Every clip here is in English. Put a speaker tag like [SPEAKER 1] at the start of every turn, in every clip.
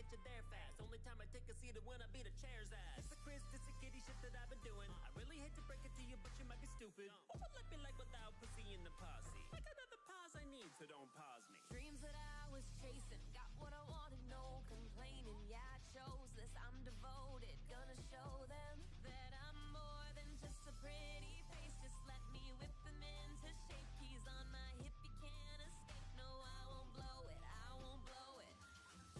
[SPEAKER 1] get you there fast. Only time I take a seat is when I beat a chair's ass. It's a Chris, this a kitty shit that I've been doing. I really hate to break it to you, but you might be stupid. What would life be like without pussy in the posse? Like another pause I need, so don't pause me.
[SPEAKER 2] Dreams that I was chasing, got what I wanted, no complaining. Yeah, I chose this, I'm devoted. Gonna show them that I'm more than just a pretty face. Just let me whip them into shape. Keys on my hip, you can't escape. No, I won't blow it, I won't blow it.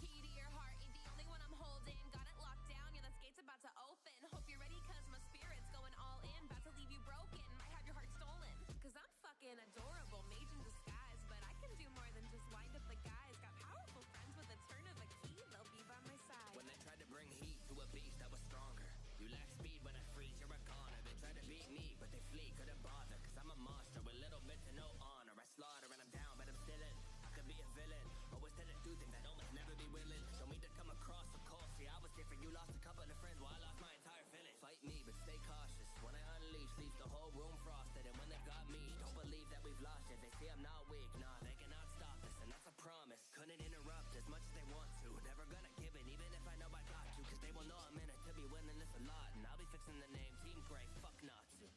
[SPEAKER 2] Key to your heart ain't the only one I'm holding. Got it locked down, yeah, that gate's about to open. Hope you're ready, cause my spirit's going all in. About to leave you broken, might have your heart stolen. Cause I'm fucking adorable, mage in disguise. But I can do more than just wind up the guys. Got powerful friends with a turn of a key, they'll be by my side.
[SPEAKER 3] When they tried to bring heat to a beast that was stronger, you lack speed when I freeze, you're a goner. They try to beat me, but they flee, couldn't bother. Cause I'm a monster with little bit to no honor. I slaughter and I'm down, but I'm still in. I could be a villain, always tend to do things I don't never be willing. Don't mean to come across so cold. See, I was different, you lost a couple of friends while I lost my entire village. Fight me, but stay cautious. When I unleash, leave the whole room frosted. And when they've got me, don't believe that we've lost it. They see I'm not weak, nah, they cannot stop this, and that's a promise. Couldn't interrupt as much as they want to. Never gonna give it, even if I know I got to. Cause they will know I'm in it to be winning this a lot. And I'll be fixing the name Team Grey, fuck not to.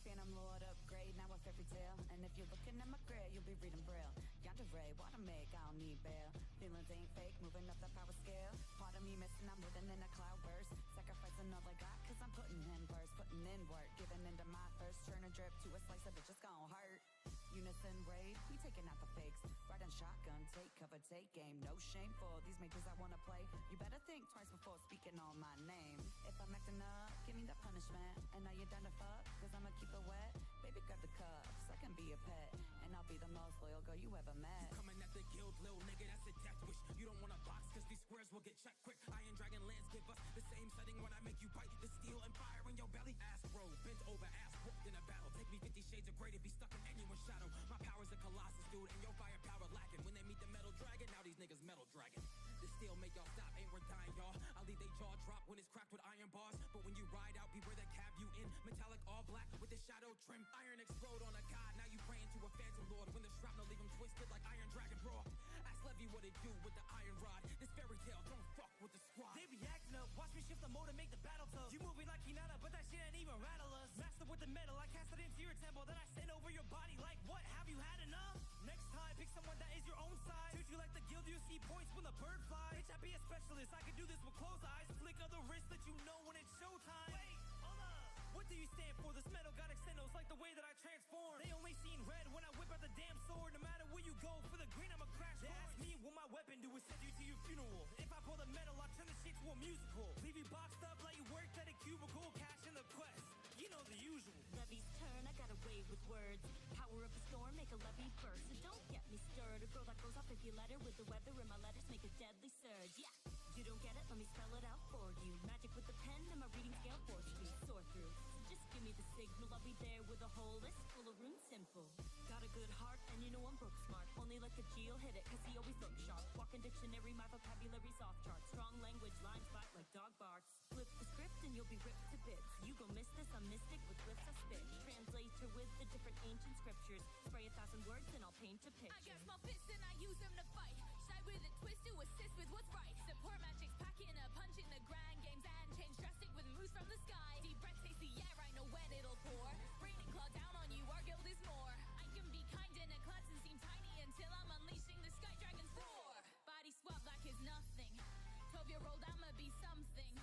[SPEAKER 4] Phantom Lord upgrade, now a fairy tale. And if you're looking at my grave, you'll be reading Braille. Yandere, what I make, I don't need bail. Feelings ain't fake, moving up the power scale. Part of me missing, I'm moving in a cloud burst. Sacrificing all I got, cause I'm putting in verse, putting in work. Giving into my thirst, turn a drip to a slice of it, just gon' hurt. Unison raid, we taking out the fakes. Right on shotgun, take cover, take game. No shame for these makers I wanna play. You better think twice before speaking on my name. If I'm acting up, give me the punishment. And now you're done to fuck, cause I'ma keep it wet. Baby, grab the cuffs, I can be a pet. And I'll be the most loyal girl you ever met.
[SPEAKER 5] You coming at the guild, little nigga, that's a death wish. You don't wanna box, cause these squares will get checked quick. Iron Dragon lands give us the same setting when I make you bite the steel and fire in your belly. Ass bro, bent over, ass whooped in a battle. Take me 50 shades of grey to be stuck in anyone's shadow. My power's a colossus, dude, and your firepower lacking. When they meet the metal dragon, now these niggas metal dragon. The steel make y'all stop, ain't we're dying, y'all. I'll leave they jaw drop when it's cracked with iron bars. But when you ride out, beware that cab you in. Metallic all black with the shadow trim. Iron explode on a god, now you praying to a phantom lord. When the shrapnel leave him twisted like Iron Dragon roar. Ask Levy what it do with the iron rod. This fairy tale, don't fuck with the squad.
[SPEAKER 6] They be acting up, watch me shift the mode and make the battle tough. You moving like Hinata, but that shit ain't even rattle us. Master with the metal, I cast it into your temple. Then I send over your body like what, have you had enough? Next time, pick someone that is your own size. Treat you like the guild, you see points when the bird flies. Bitch, I be a specialist, I can do this with closed eyes. Flick of the wrist that you know when it's showtime. Wait, hold up. What do you stand for? This metal got extendos like the way that I transform. They only seen red when I whip out the damn sword. No matter where you go, for the green I'ma crash. They ask me what my weapon do is send you to your funeral. If I pull the metal, I turn the shit to a musical. Leave you boxed up like you worked at a cubicle. Cash in the quest, you know the usual.
[SPEAKER 2] Levy's turn, I got away with words. Power up a storm, make a levy burst. So don't get me stirred. A girl that goes off if you let her. With the weather in my letters, make a deadly surge. Yeah, you don't get it, let me spell it out for you. Magic with the pen and my reading scale force you soar through. So just give me the signal, I'll be there with a whole list full of runes simple. Got a good heart and you know I'm book smart. Only let the G'll hit it cause he always looks sharp. Walking dictionary, my vocabulary's off chart. Strong language, lines bite like dog barks. Flip the script and you'll be ripped to bits. You gon' miss this, I'm mystic with glyphs I spit. Translator with the different ancient scriptures. Spray 1,000 words and I'll paint a picture.
[SPEAKER 7] I got small fists and I use them to fight. Shy with a twist to assist with what's right. Support magic's packing a punch in the grand games and change drastic with moves from the sky. Deep breath, taste the air, I know when it'll pour. Raining claw down on you, our guild is more. I can be kind in a class and seem tiny until I'm unleashing the sky dragon's roar. Body swap like it's nothing. 12-year-old, I'ma be something.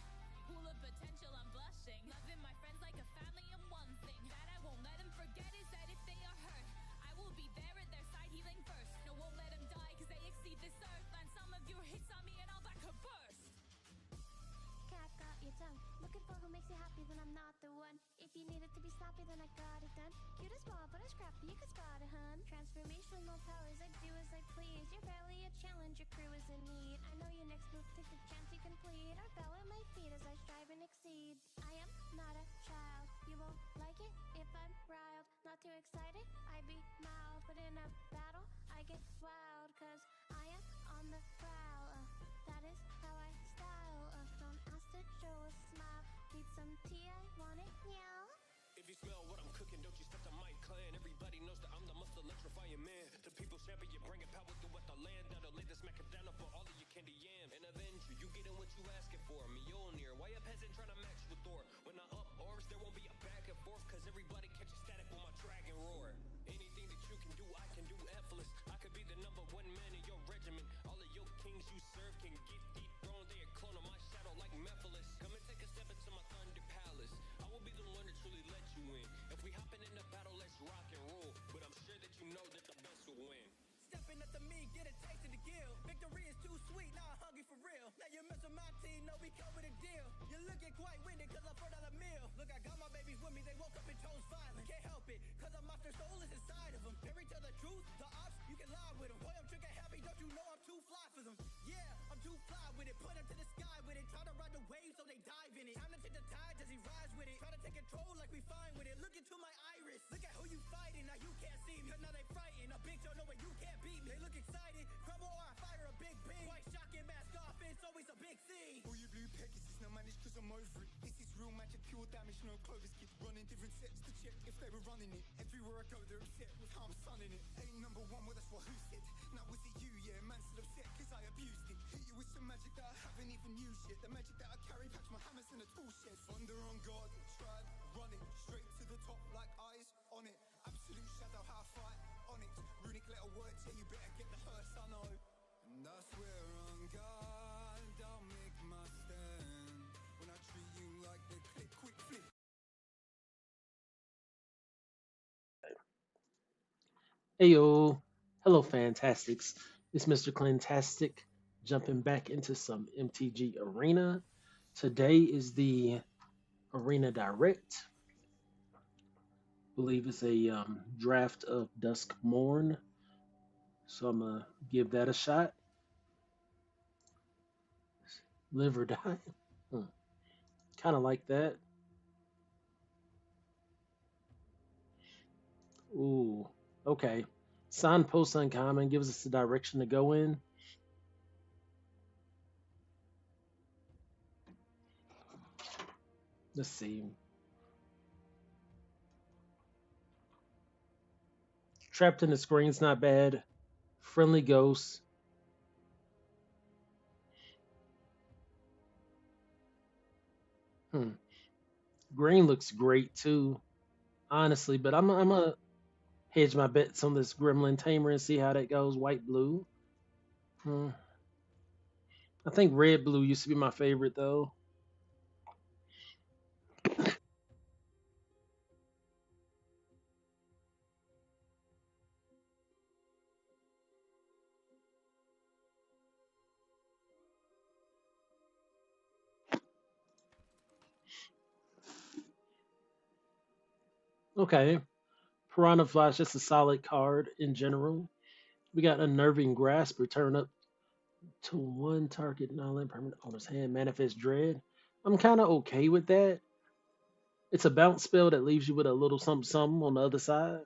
[SPEAKER 7] Pool of potential, I'm blushing. Loving my friends like a family, and one thing that I won't let them forget is that if they are hurt, I will be there at their side healing first. No, won't let them die cause they exceed this earth. And some of your hits on me and I'll back a burst.
[SPEAKER 8] Cat got your tongue. Looking for who makes you happy, then I'm not the one. If you need it to be sloppy, then I got it done. Cute as ball, but I'm scrappy, you could spot it, hun. Transformational powers, I do as I please. You're barely a challenge, your crew is in need. I know your next move, take the chance you complete. Or fell at my feet as I strive and exceed. I am not a child, you won't like it if I'm riled. Not too excited, I be mild. But in a battle, I get wild. Cause I am on the prowl, that is how I style. Don't ask to show a smile. Need some tea, I want it, yeah.
[SPEAKER 9] If you smell what I'm cooking, don't you step to my clan. Everybody knows that I'm the most electrifying man. The people's champion, bringing power throughout the land. That'll lay this macadamia for all of your candy yams. And avenge you. You getting what you asking for. Mjolnir, why a peasant trying to match with Thor? When I up orbs, there won't be a back and forth, cause everybody catches static with my dragon roar. Anything that you can do, I can do effortless. I could be the number one man in your regiment. All of your kings you serve can get dethroned. They are clone of my shadow like Mephiles. Come and take a step into my thunder palace. I will be the one to truly let you in. If we hopping in the battle, let's rock and roll. But I'm sure that you know that the best will win.
[SPEAKER 6] Stepping up to me, get a taste of the gill. Victory is too sweet, now I'm hungry for real. Now you mess with my team, no, we come with a deal. You're looking quite winded, cause I'm $4 meal. Look, I got my babies with me, they woke up and chose violence. Can't help it, cause a monster soul is inside of them. Every tell the truth, the ops, you can lie with them. Boy, I'm trigger happy, don't you know I'm too fly for them? Yeah, I'm too fly with it, put them to the sky with it. Try to ride the wave so they dive in it. Time to take the tide as he rides with it. Try to take control like we fine with it. Look into my iris, look at who you fighting. Now you can't see me, cause now they frightened. A big Joe know where you can't beat me. They look excited, crumble or I fire a big beam. White shotgun mask off, it's always a big thing.
[SPEAKER 10] All you blue Pegasus now managed cause I'm over it. This is real magic, pure damage, no Clovis kid. Running different sets to check if they were running it. Everywhere I go they're upset with how I'm sunning it. Ain't number one, well that's what who said. Now was it you, yeah, man still upset cause I abused it. Hit you with some magic that I haven't even used yet. The magic that I carry packs my hammers in a tool shed. Thunder on guard, tried, running straight to the top like eyes on it. Absolute shadow, how I fight on it. Runic letter words, yeah, you better get the hearse, I know. And I swear on God, I'll make my stand. When I treat you like the click, quick flip.
[SPEAKER 11] Heyo, hello Fantastics. It's Mr.Clintastik jumping back into some MTG Arena. Today is the Arena Direct. I believe it's a draft of Duskmourn. So I'm going to give that a shot. Live or die. Kind of like that. Ooh, okay. Signpost uncommon gives us the direction to go in. Let's see. Trapped in the Screen's not bad. Friendly Ghost. Green looks great too, honestly, but I'm gonna hedge my bets on this Gremlin Tamer and see how that goes. White blue. I think red blue used to be my favorite though. Okay. Piranha Flash, just a solid card in general. We got Unnerving Grasp, return up to one target non-land permanent owner's hand, Manifest Dread. I'm kind of okay with that. It's a bounce spell that leaves you with a little something something on the other side.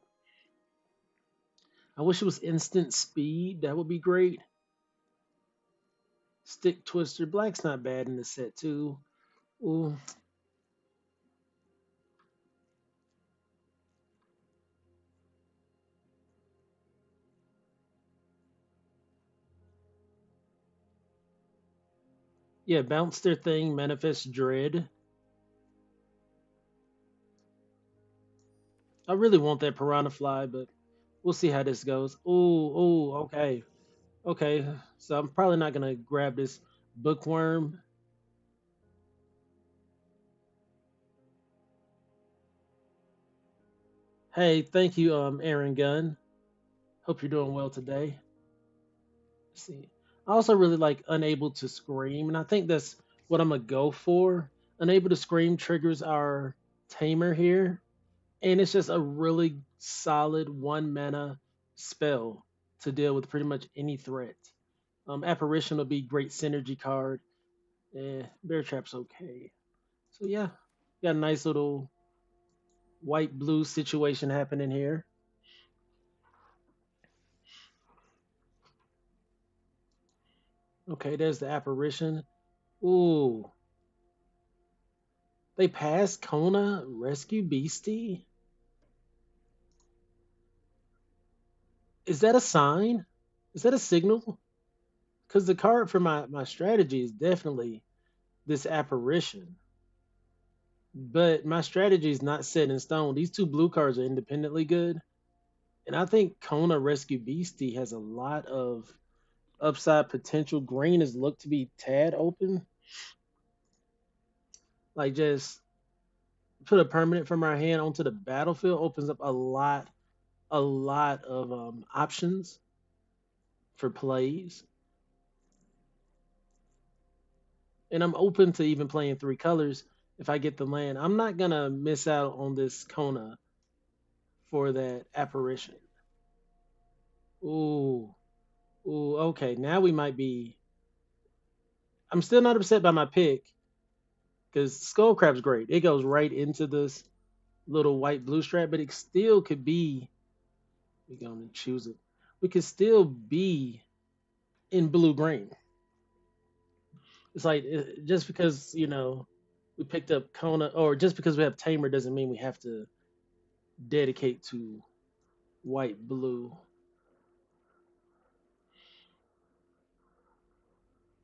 [SPEAKER 11] I wish it was instant speed. That would be great. Stick Twister. Black's not bad in the set too. Ooh. Yeah, bounce their thing, Manifest Dread. I really want that Piranha Fly, but we'll see how this goes. Ooh, okay. Okay, so I'm probably not gonna grab this Bookworm. Hey, thank you, Aaron Gunn. Hope you're doing well today. Let's see. I also really like Unable to Scream, and I think that's what I'm gonna go for. Unable to Scream triggers our Tamer here, and it's just a really solid 1 mana spell to deal with pretty much any threat. Apparition will be great synergy card. Bear Trap's okay. So yeah, got a nice little white blue situation happening here. Okay, there's the apparition. Ooh. They passed Kona Rescue Beastie? Is that a sign? Is that a signal? because the card for my strategy is definitely this apparition, but my strategy is not set in stone. These two blue cards are independently good, and I think Kona Rescue Beastie has a lot of upside potential. Green is looked to be tad open, like just put a permanent from our hand onto the battlefield opens up a lot of options for plays, and I'm open to even playing three colors if I get the land. I'm not gonna miss out on this Kona for that apparition. Ooh, ooh, okay. Now we might be. I'm still not upset by my pick because Skullcrab's great. It goes right into this little white blue strap, but it still could be. We're gonna choose it. We could still be in blue green. It's like just because we picked up Kona, or just because we have Tamer doesn't mean we have to dedicate to white blue.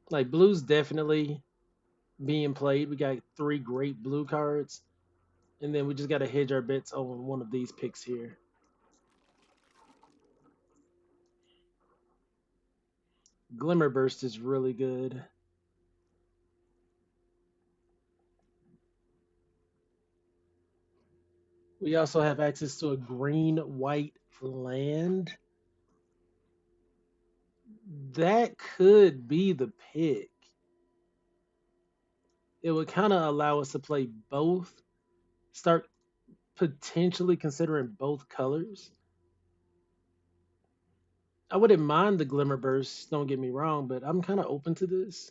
[SPEAKER 11] Like blue's definitely being played. We got three great blue cards, and then we just got to hedge our bets on one of these picks here. Glimmer Burst is really good. We also have access to a green white land. That could be the pick. It would kind of allow us to play both, start potentially considering both colors. I wouldn't mind the Glimmer Burst, don't get me wrong, but I'm kind of open to this.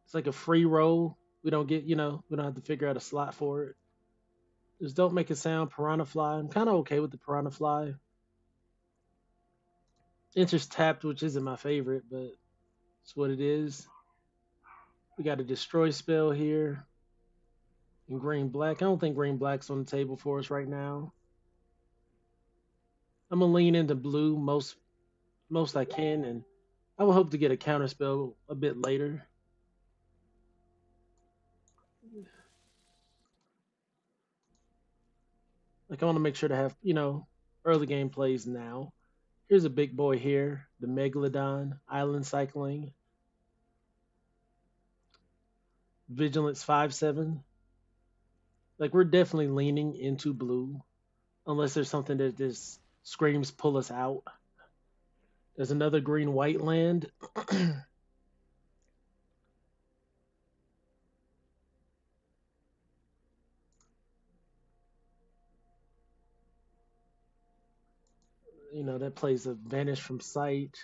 [SPEAKER 11] It's like a free roll. We don't get, we don't have to figure out a slot for it. Just don't make a sound, Piranha Fly. I'm kind of okay with the Piranha Fly. Enters tapped, which isn't my favorite, but it's what it is. We got a destroy spell here in green black. I don't think green black's on the table for us right now. I'm gonna lean into blue most I can, and I will hope to get a counter spell a bit later. Like I want to make sure to have early game plays now. Here's a big boy here, the Megalodon, Island Cycling, Vigilance 5/7. Like we're definitely leaning into blue, unless there's something that just screams pull us out. There's another green white land. That plays a vanish from sight.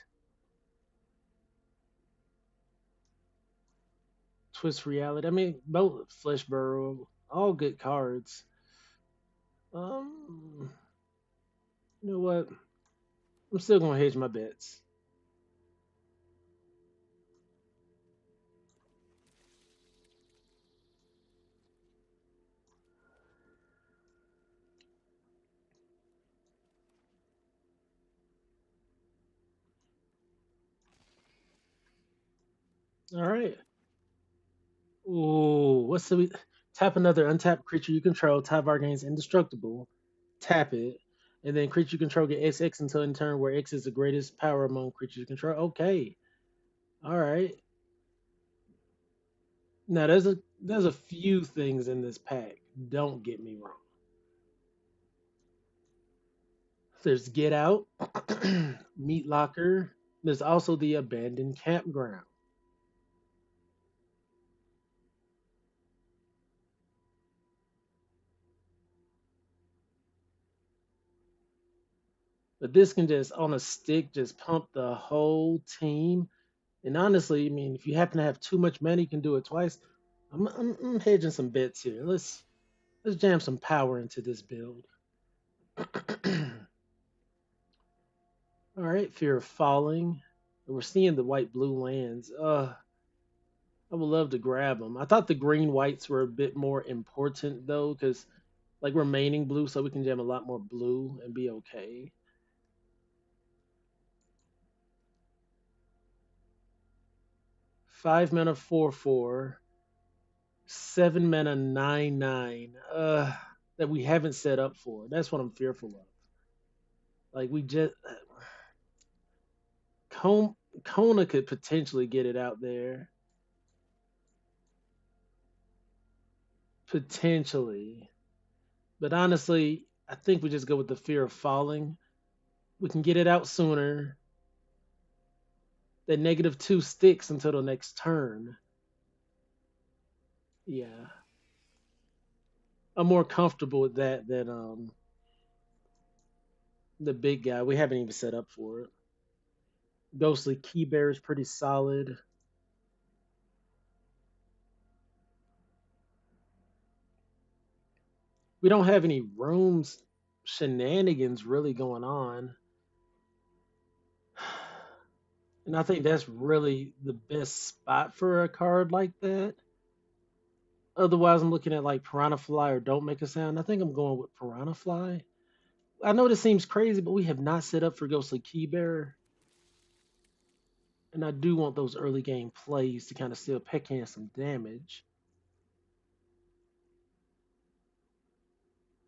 [SPEAKER 11] Twist reality. I mean, both flesh burrow, all good cards. Um, you know what? I'm still gonna hedge my bets. All right. Ooh, what's the tap another untapped creature you control. Tyvar gains indestructible. Tap it, and then creature you control get XX until in turn where X is the greatest power among creatures you control. Okay. All right. Now there's a few things in this pack. Don't get me wrong. There's Get Out, Meat Locker. There's also the Abandoned Campground. But this can just on a stick just pump the whole team. And honestly, I mean, if you happen to have too much money, you can do it twice. I'm hedging some bets here. Let's jam some power into this build. All right, Fear of Falling. We're seeing the white blue lands. I would love to grab them. I thought the green whites were a bit more important though, because like we're maining blue, so we can jam a lot more blue and be okay. 5 mana 4/4, 7 mana 9/9. That we haven't set up for. That's what I'm fearful of. Like we just Kona could potentially get it out there. Potentially. But honestly, I think we just go with the fear of falling. We can get it out sooner. That -2 sticks until the next turn. Yeah. I'm more comfortable with that than the big guy. We haven't even set up for it. Ghostly Key Bear is pretty solid. We don't have any rooms shenanigans really going on. And I think that's really the best spot for a card like that. Otherwise, I'm looking at like Piranha Fly or Don't Make a Sound. I think I'm going with Piranha Fly. I know this seems crazy, but we have not set up for Ghostly Key Bear. And I do want those early game plays to kind of still peckhand some damage.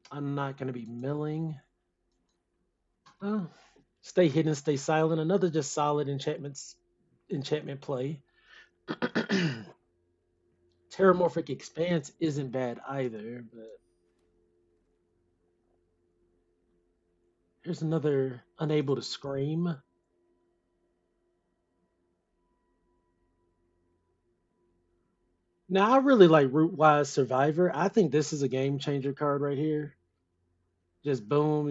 [SPEAKER 11] I'm not going to be milling. Oh, stay hidden, stay silent. Another just solid enchantment play. Terramorphic Expanse isn't bad either, but here's another Unable to Scream. Now I really like Rootwise Survivor. I think this is a game changer card right here. Just boom,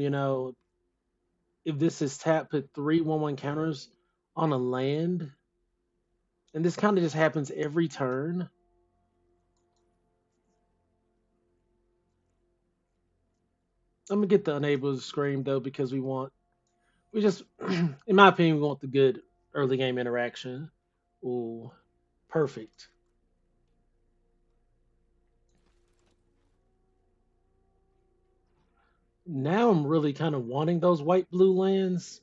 [SPEAKER 11] if this is tapped, put 3/1/1 counters on a land. And this kind of just happens every turn. I'm gonna get the Unable to Scream though because we just in my opinion, we want the good early game interaction. Ooh, perfect. Now I'm really kind of wanting those white blue lands.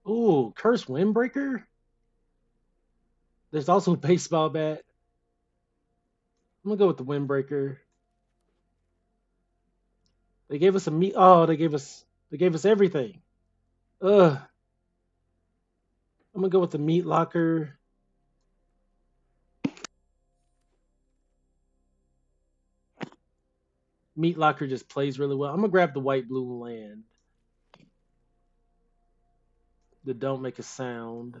[SPEAKER 11] Ooh, Curse Windbreaker. There's also Baseball Bat. I'm gonna go with the Windbreaker. They gave us a meat. Oh, they gave us everything. Ugh. I'm gonna go with the Meat Locker. Meat Locker just plays really well. I'm gonna grab the white blue land. The Don't Make a Sound.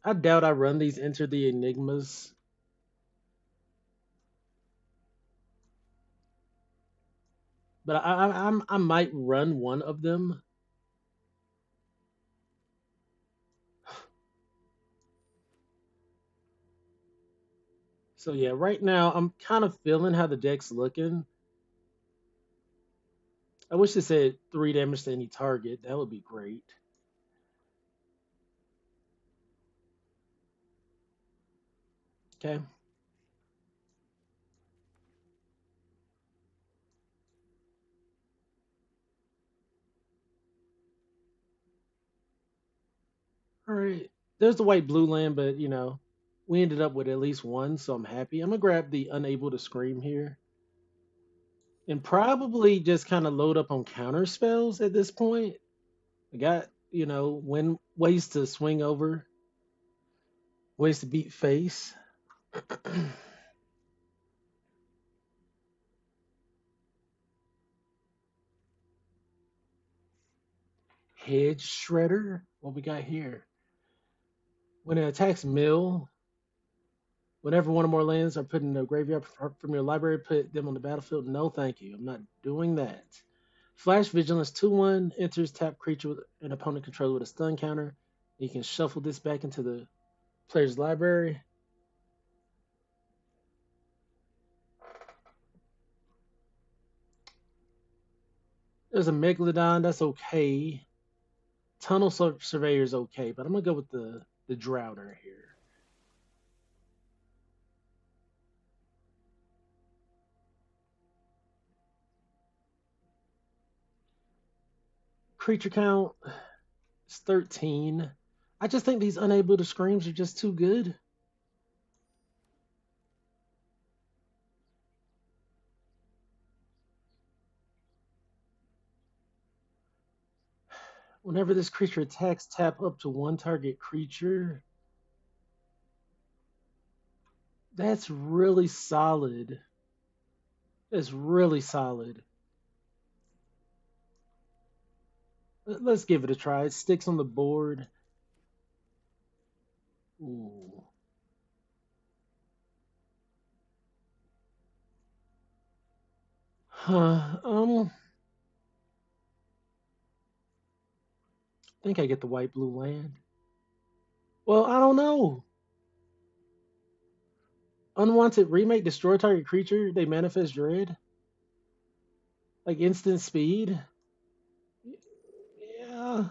[SPEAKER 11] I doubt I run these Enter the Enigmas. But I might run one of them. So yeah, right now I'm kind of feeling how the deck's looking. I wish it said 3 damage to any target. That would be great. Okay. All right. There's the white blue land, but we ended up with at least one, so I'm happy. I'm gonna grab the Unable to Scream here. And probably just kind of load up on counter spells at this point. I got, when ways to swing over, ways to beat face. Hedge Shredder. What we got here? When it attacks mill, whenever one or more lands are put in the graveyard from your library, put them on the battlefield. No, thank you. I'm not doing that. Flash Vigilance 2/1 enters tap creature with an opponent controller with a stun counter. You can shuffle this back into the player's library. There's a Megalodon. That's okay. Tunnel Surveyor is okay, but I'm gonna go with the Drowner here. creature count is 13. I just think these unable to screams are just too good. Whenever this creature attacks, tap up to one target creature. That's really solid. That's really solid. Let's give it a try. It sticks on the board. Ooh. Huh. I think I get the white blue land. Well, I don't know. Unwanted remake, destroy target creature. They manifest dread. Like instant speed. Yeah.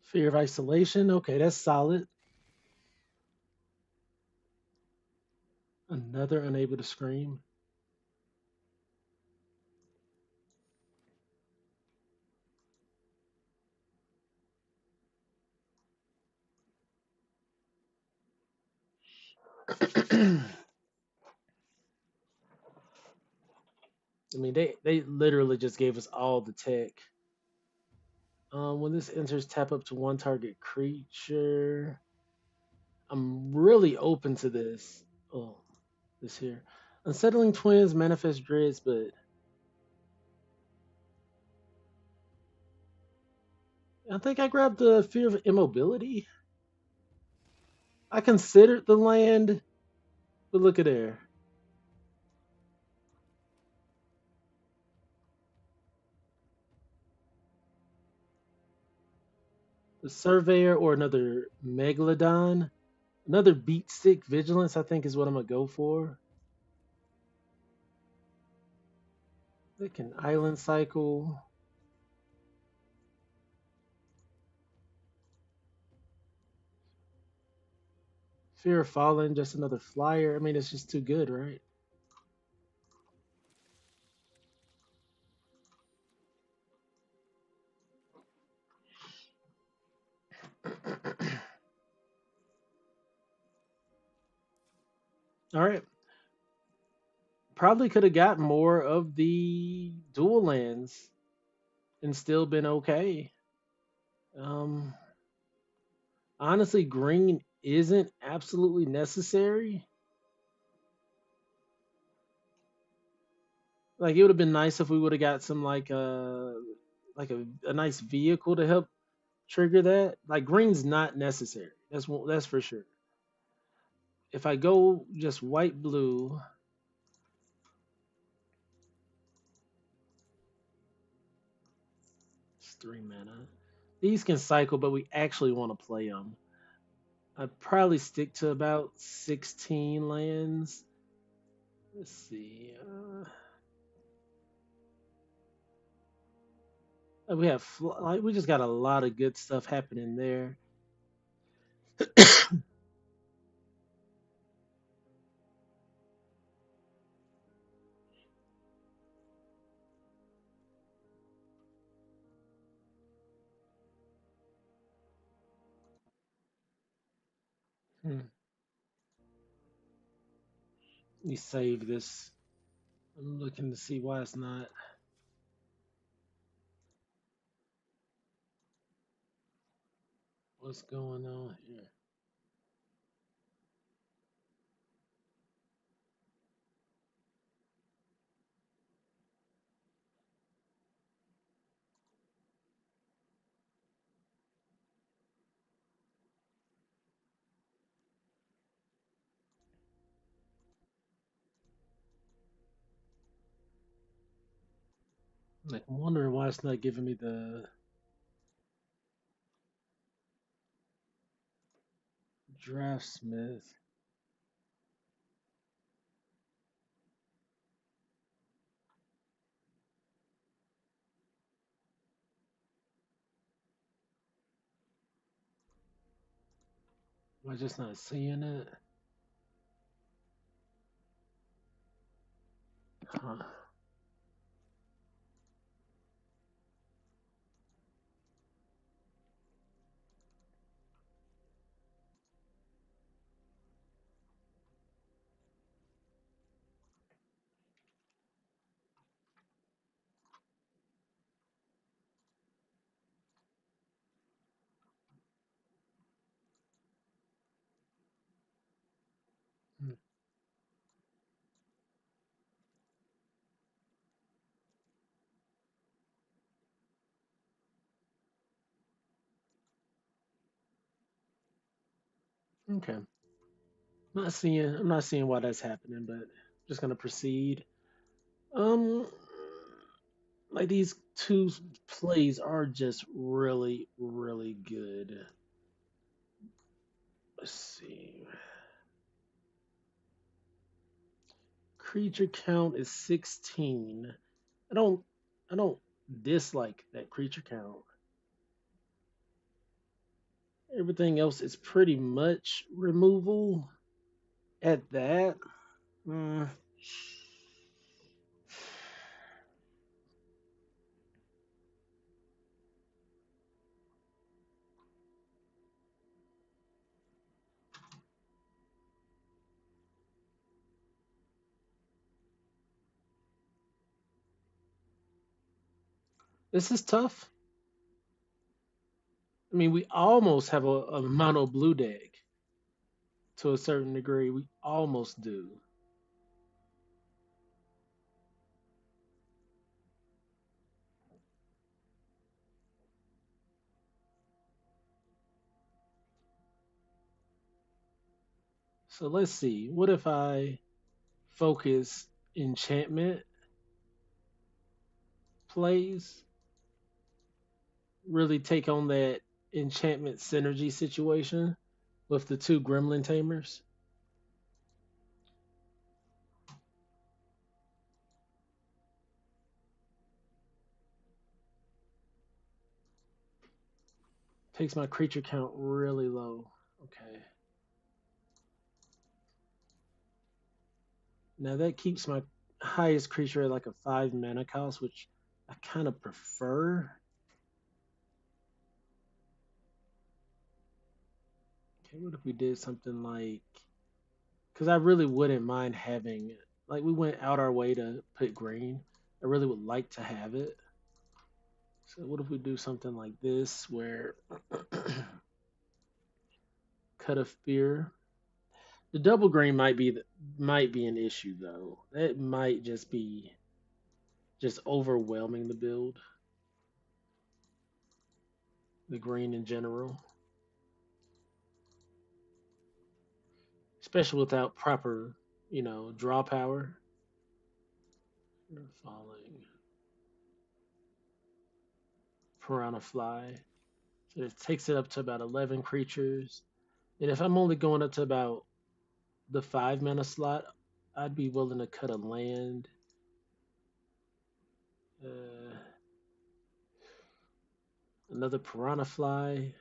[SPEAKER 11] Fear of isolation. Okay, that's solid. Another unable to scream. I mean, they literally just gave us all the tech. When this enters, tap up to one target creature. I'm really open to this. Oh, this here. Unsettling Twins, Manifest Dreads, but I think I grabbed the Fear of Immobility. I considered the land, but look at there. The Surveyor or another Megalodon. Another Beat Stick Vigilance, I think, is what I'm going to go for. They can Island Cycle. Fear of Fallen, just another flyer. I mean, it's just too good, right? All right. Probably could have got more of the dual lands and still been okay. Um, Honestly, green isn't absolutely necessary. Like it would have been nice if we would have got some like a nice vehicle to help trigger that. Like green's not necessary. That's for sure. If I go just white blue, it's 3 mana. These can cycle, but we actually want to play them. I'd probably stick to about 16 lands. Let's see. We have like we just got a lot of good stuff happening there. Hmm. Let me save this. I'm looking to see why it's not. What's going on here? Like, I'm wondering why it's not giving me the draftsmith. Am I just not seeing it? Huh. Hmm. Okay. I'm not seeing why that's happening, but just gonna proceed. Um, like these two plays are just really, really good. Let's see. Creature count is 16. I don't I don't dislike that creature count. Everything else is pretty much removal at that. Mm, this is tough. I mean, we almost have a mono blue deck to a certain degree. We almost do. So let's see. What if I focus enchantment plays? Really take on that enchantment synergy situation with the two gremlin tamers. Takes my creature count really low. Okay. Now that keeps my highest creature at like a 5 mana cost, which I kind of prefer. Okay, what if we did something like? Because I really wouldn't mind having, like, we went out our way to put green. I really would like to have it. So what if we do something like this, where cut a fear. The double green might be an issue though. That might just be just overwhelming the build, the green in general, especially without proper, draw power. Falling piranha fly. So it takes it up to about 11 creatures. And if I'm only going up to about the 5 mana slot, I'd be willing to cut a land. Uh, Another piranha fly.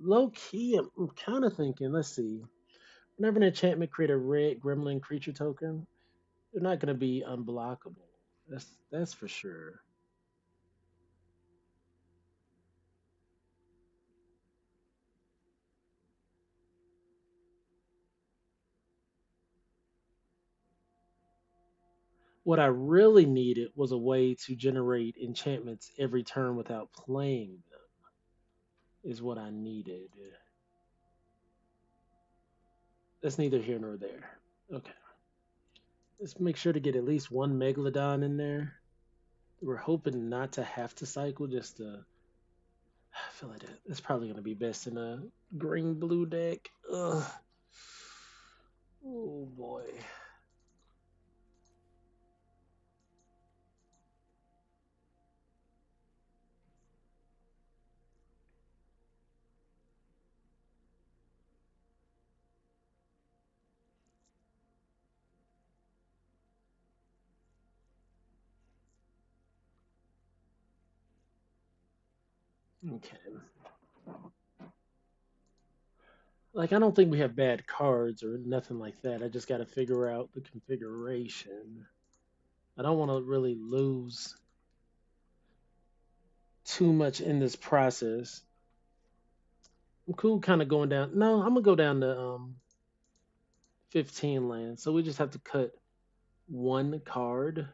[SPEAKER 11] Low key, I'm kind of thinking. Let's see. Whenever an enchantment create a red gremlin creature token, they're not going to be unblockable. That's for sure. What I really needed was a way to generate enchantments every turn without playing them. Is what I needed. That's neither here nor there. Okay. Let's make sure to get at least one Megalodon in there. We're hoping not to have to cycle, just to. I feel like that's probably going to be best in a green blue deck. Ugh. Oh boy. Okay. Like, I don't think we have bad cards or nothing like that. I just got to figure out the configuration. I don't want to really lose too much in this process. I'm cool kind of going down. No, I'm going to go down to 15 land. So we just have to cut one card.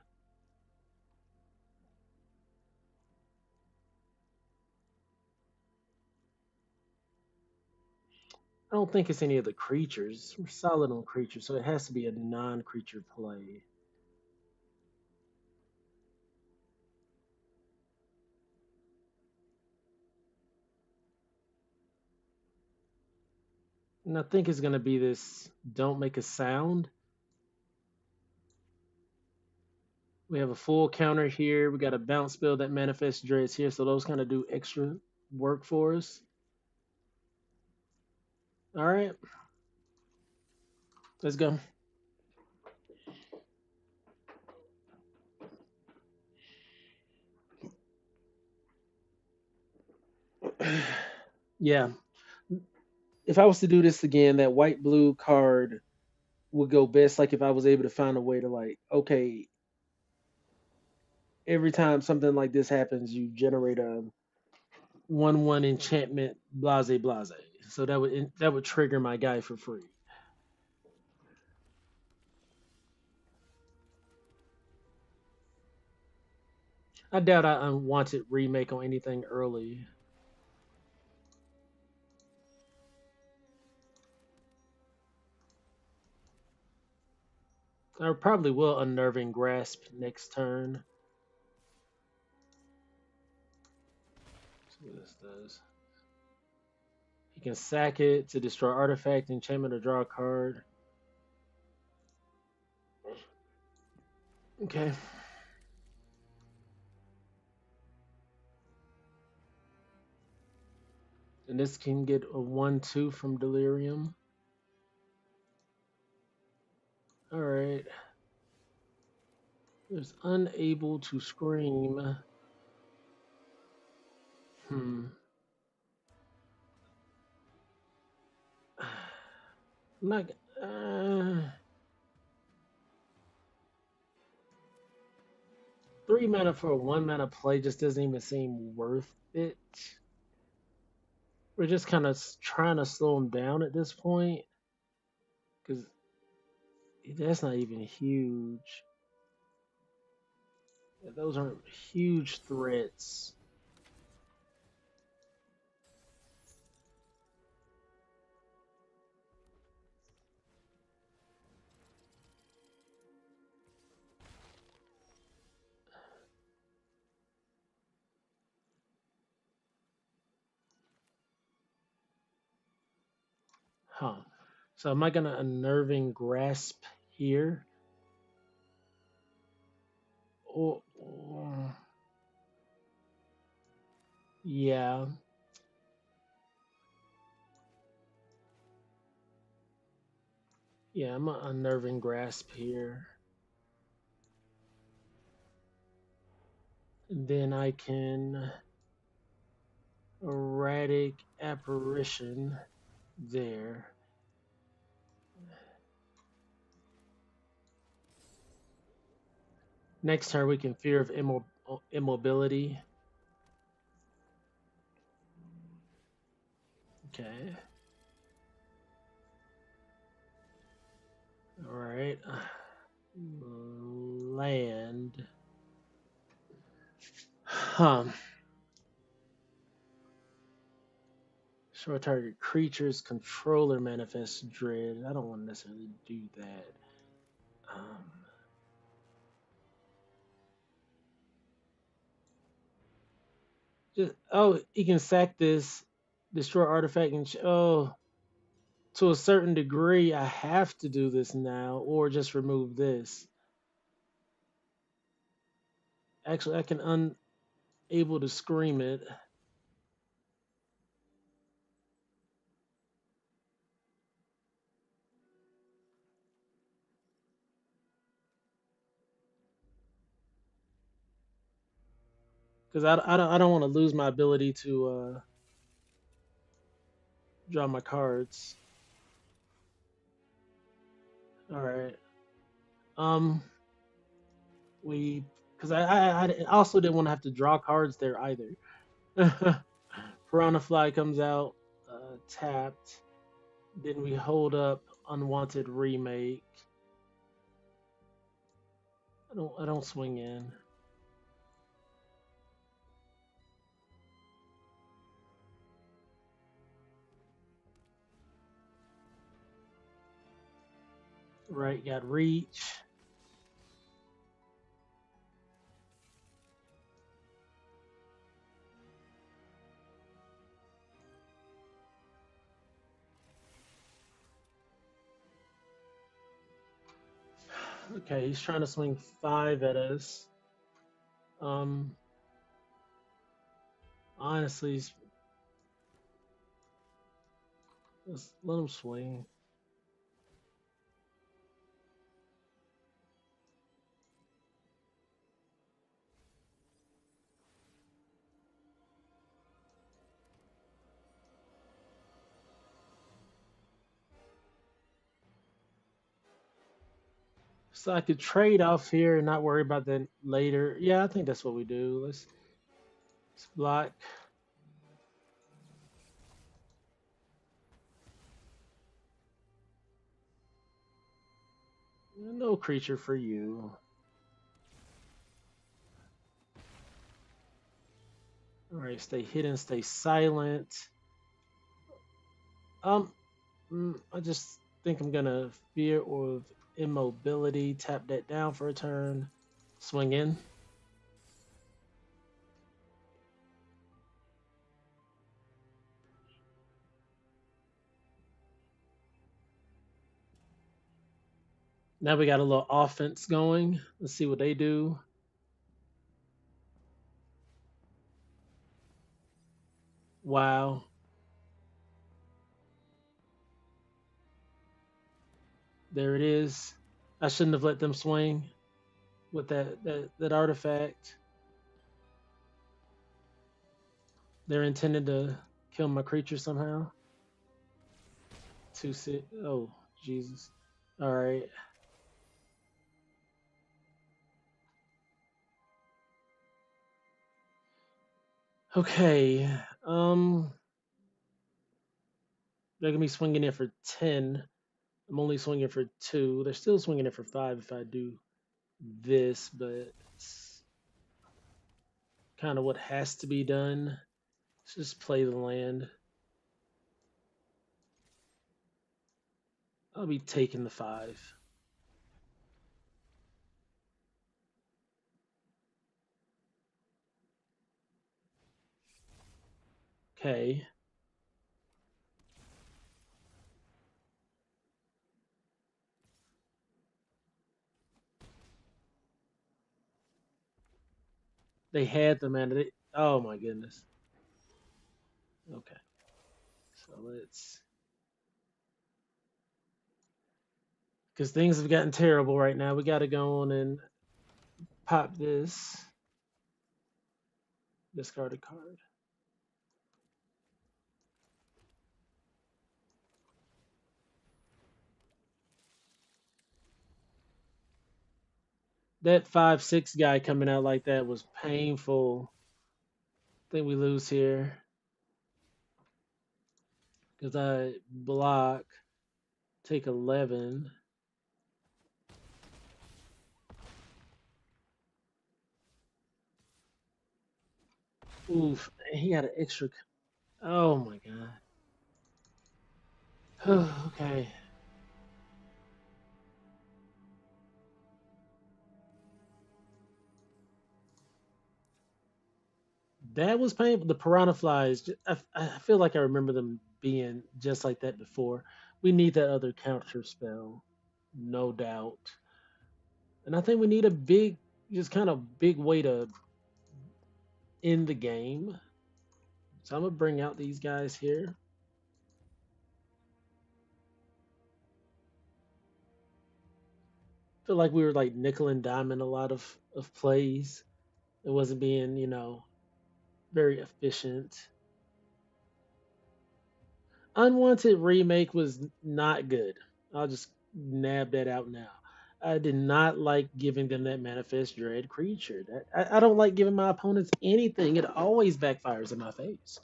[SPEAKER 11] I don't think it's any of the creatures. We're solid on creatures, so it has to be a non-creature play. And I think it's going to be this don't make a sound. We have a full counter here. We got a bounce spell that manifests dreads here, so those kind of do extra work for us. All right, let's go. Yeah, if I was to do this again, that white blue card would go best. Like if I was able to find a way to like, okay, every time something like this happens, you generate a 1/1 enchantment, blase blase. So that would trigger my guy for free. I doubt I unwanted remake on anything early. I probably will unnerving grasp next turn. See what this does. You can sack it to destroy artifact, enchantment, or draw a card. Okay. And this can get a 1/2 from Delirium. Alright. There's unable to scream. Hmm. I'm not. Uh, 3 mana for a 1 mana play just doesn't even seem worth it. We're just kind of trying to slow him down at this point because that's not even huge. Those aren't huge threats. Huh. So am I gonna unnerving grasp here? Or yeah. Yeah, I'm gonna unnerving grasp here. And then I can erratic apparition there. Next turn we can fear of immobility. Okay. All right. Land. Short target creatures controller manifests dread. I don't want to necessarily do that. Um, just he can sack this, destroy artifact, and to a certain degree, I have to do this now, or just remove this. Actually, I can unable to scream it. because I don't want to lose my ability to draw my cards. All right. Um, we because I also didn't want to have to draw cards there either. Piranha Fly comes out, tapped. Then we hold up Unwanted Remake. I don't swing in. Right, got Reach. Okay, he's trying to swing 5 at us. Um, honestly, let's let him swing. So I could trade off here and not worry about that later. Yeah, I think that's what we do. Let's block. No creature for you. All right, stay hidden, stay silent. I just think I'm gonna Fear of Immobility, tap that down for a turn, swing in. Now we got a little offense going. Let's see what they do. Wow, there it is. I shouldn't have let them swing with that artifact. They're intended to kill my creature somehow. 2-6. Oh, Jesus. All right. Okay. They're gonna be swinging in for 10. I'm only swinging for 2. They're still swinging it for 5 if I do this, but it's kind of what has to be done. Let's just play the land. I'll be taking the 5. Okay. They had the mana. Oh my goodness. Okay. So let's. Because things have gotten terrible right now. We got to go on and pop this. Discard a card. That 5-6 guy coming out like that was painful. I think we lose here. Because I block, take 11. Oof, he had an extra. Oh my god. Okay. That was painful. The piranha flies. I feel like I remember them being just like that before. We need that other counter spell, no doubt. And I think we need a big, just kind of big way to end the game. So I'm gonna bring out these guys here. Feel like we were like nickel and diamond a lot of plays. It wasn't being, Very efficient. Unwanted remake was not good. I'll just nab that out now. I did not like giving them that manifest dread creature. I don't like giving my opponents anything. It always backfires in my face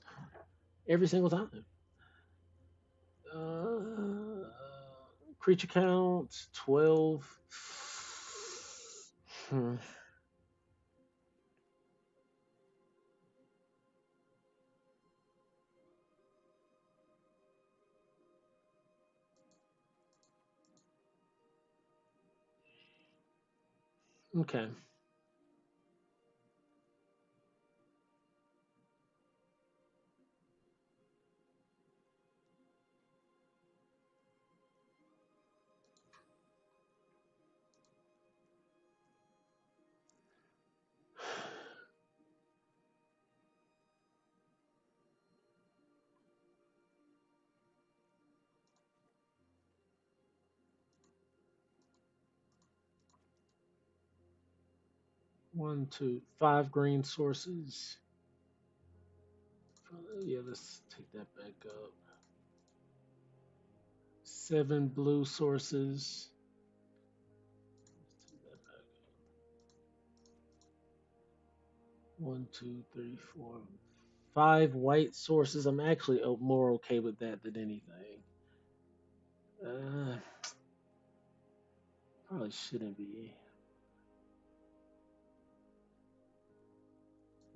[SPEAKER 11] every single time. Uh, Creature count 12. Hmm. Okay. 1, 2, 5 green sources. Yeah, let's take that back up. 7 blue sources. Take that back. 1, 2, 3, 4, 5 white sources. I'm actually more okay with that than anything. Uh, Probably shouldn't be.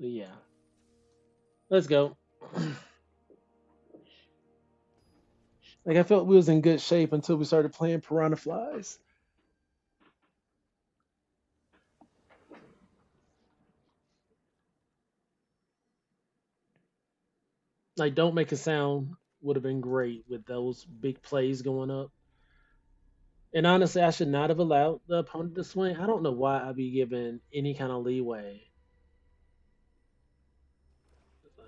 [SPEAKER 11] But yeah, let's go. Like I felt we was in good shape until we started playing Piranha Flies. Like don't make a sound would have been great with those big plays going up. And honestly, I should not have allowed the opponent to swing. I don't know why I'd be given any kind of leeway.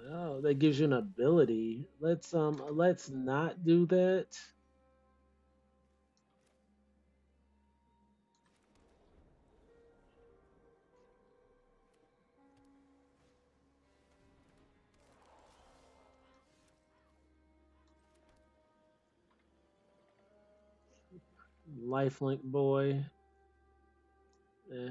[SPEAKER 11] Oh, that gives you an ability. Let's not do that. Lifelink boy. Eh.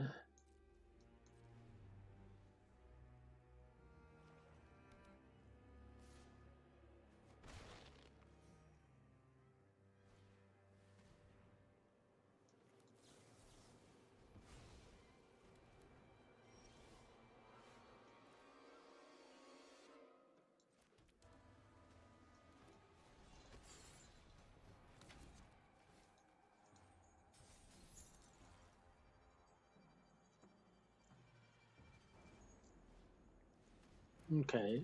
[SPEAKER 11] Okay.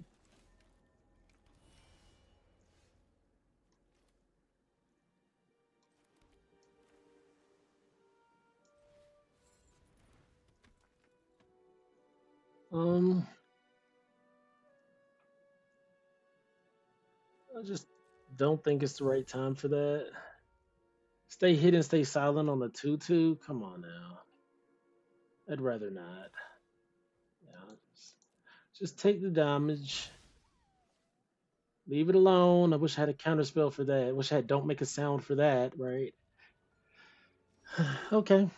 [SPEAKER 11] Um, I just don't think it's the right time for that. Stay hidden, stay silent on the 2/2. Come on now. I'd rather not. Yeah, just take the damage. Leave it alone. I wish I had a counter spell for that. I wish I had don't make a sound for that, right? Okay.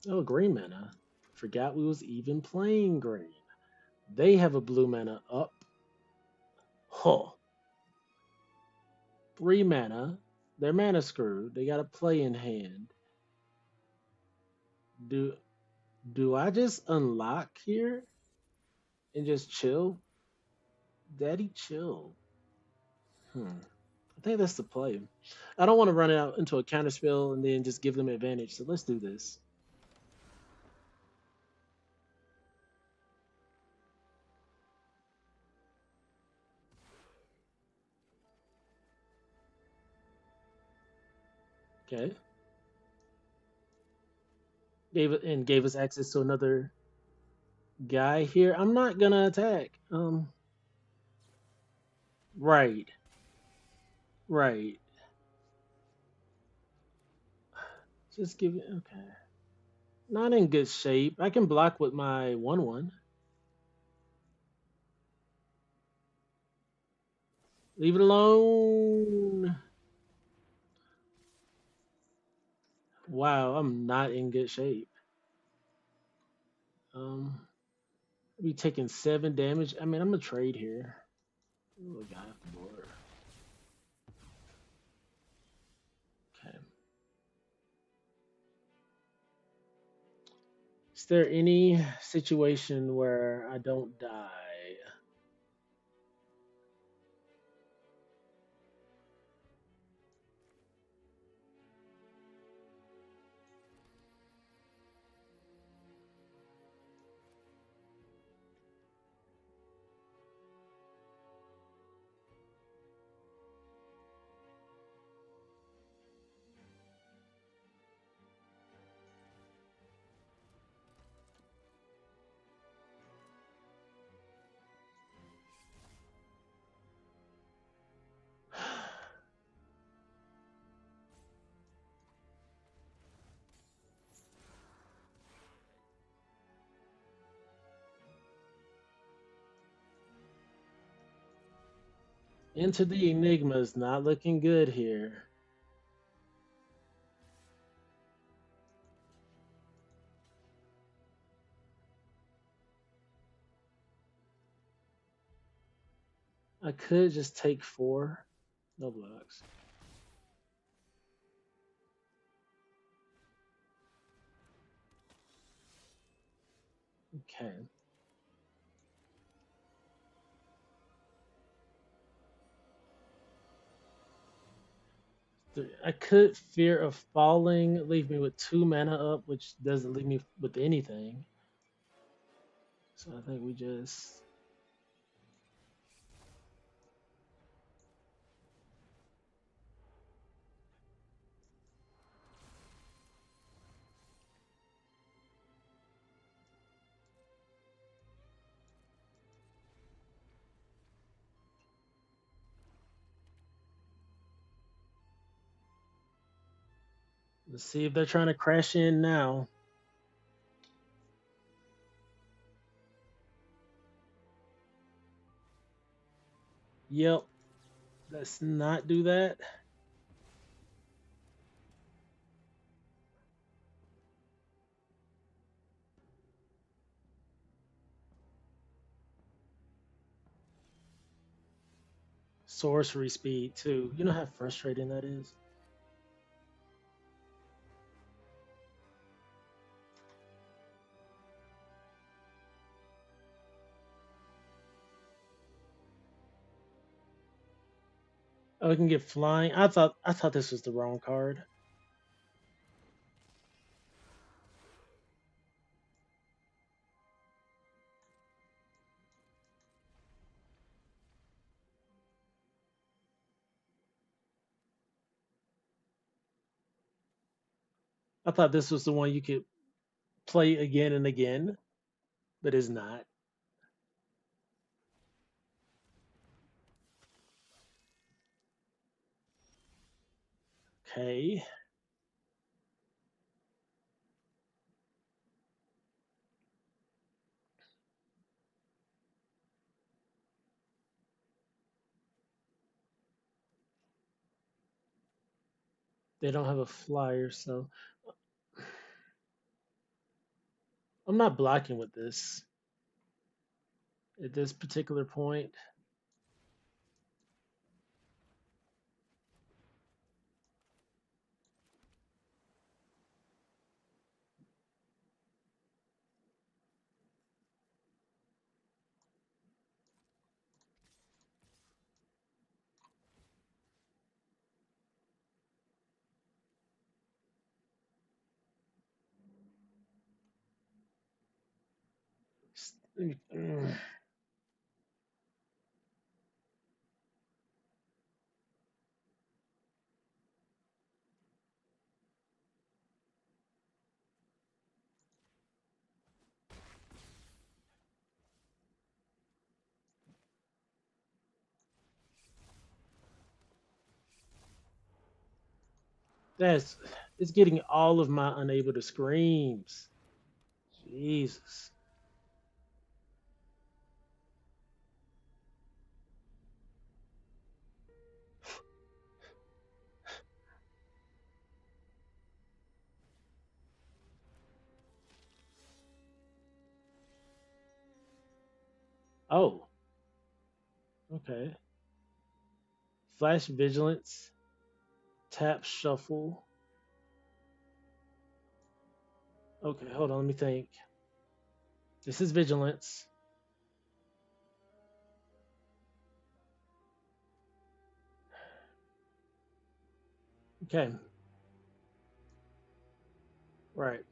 [SPEAKER 11] Oh, green mana. Forgot we was even playing green. They have a blue mana up. Huh. 3 mana. Their mana screwed. They got a play in hand. Do do I just unlock here and just chill? Daddy chill. Hmm. I think that's the play. I don't want to run out into a counter spell and then just give them advantage. So let's do this. Okay. Gave us access to another guy here. I'm not gonna attack. Right. Right. Just give it okay. Not in good shape. I can block with my 1/1. Leave it alone. Wow, I'm not in good shape. Be taking 7 damage. I mean, I'm gonna trade here. Ooh, a guy off the board. Okay. Is there any situation where I don't die? Into the Enigma is not looking good here. I could just take 4. No blocks. Okay. I could Fear of Falling, leave me with 2 mana up, which doesn't leave me with anything. So I think we just. Let's see if they're trying to crash in now. Yep. Let's not do that. Sorcery speed, too. You know how frustrating that is? Oh, we can get flying. I thought this was the wrong card. I thought this was the one you could play again and again, but it's not. Okay. They don't have a flyer, so I'm not blocking with this at this particular point. That's it's getting all of my unable to screams. Jesus. Oh, okay. Flash vigilance, tap shuffle. Okay, hold on, let me think. This is vigilance. Okay, right.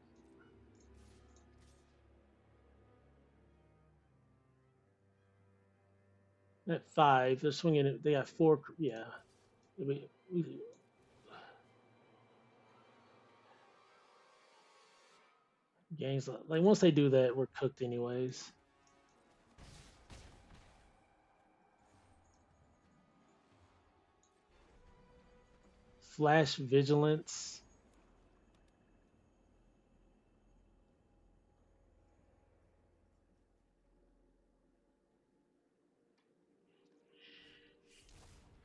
[SPEAKER 11] At five, they're swinging it. They got four. Yeah. We, games like once they do that, we're cooked anyways. Flash vigilance.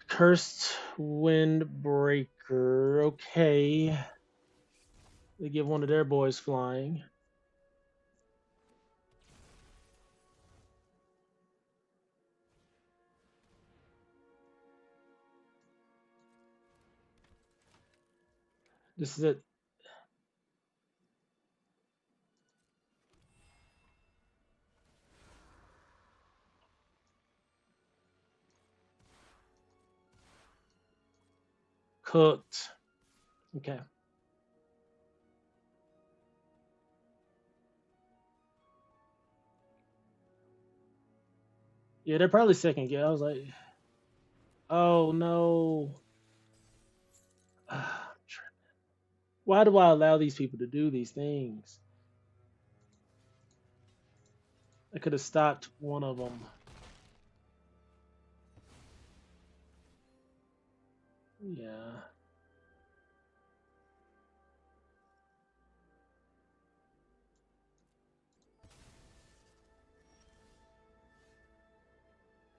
[SPEAKER 11] Cursed Windbreaker. Okay. They give one of their boys flying. This is it. Cooked. Okay. Yeah, they're probably second gear. I was like, oh no. Why do I allow these people to do these things? I could have stopped one of them. Yeah.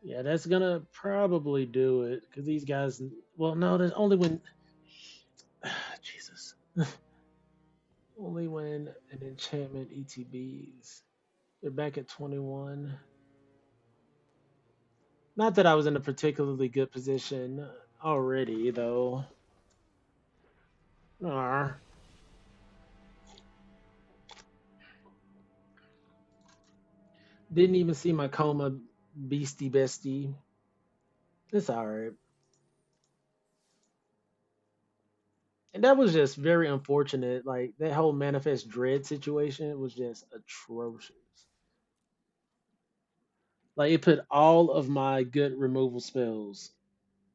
[SPEAKER 11] Yeah, that's gonna probably do it because these guys. Well, no, there's only when. Jesus. Only when an enchantment ETBs. They're back at 21. Not that I was in a particularly good position already, though. Arr. Didn't even see my coma beastie bestie. It's alright. And that was just very unfortunate. Like that whole manifest dread situation was just atrocious. Like it put all of my good removal spells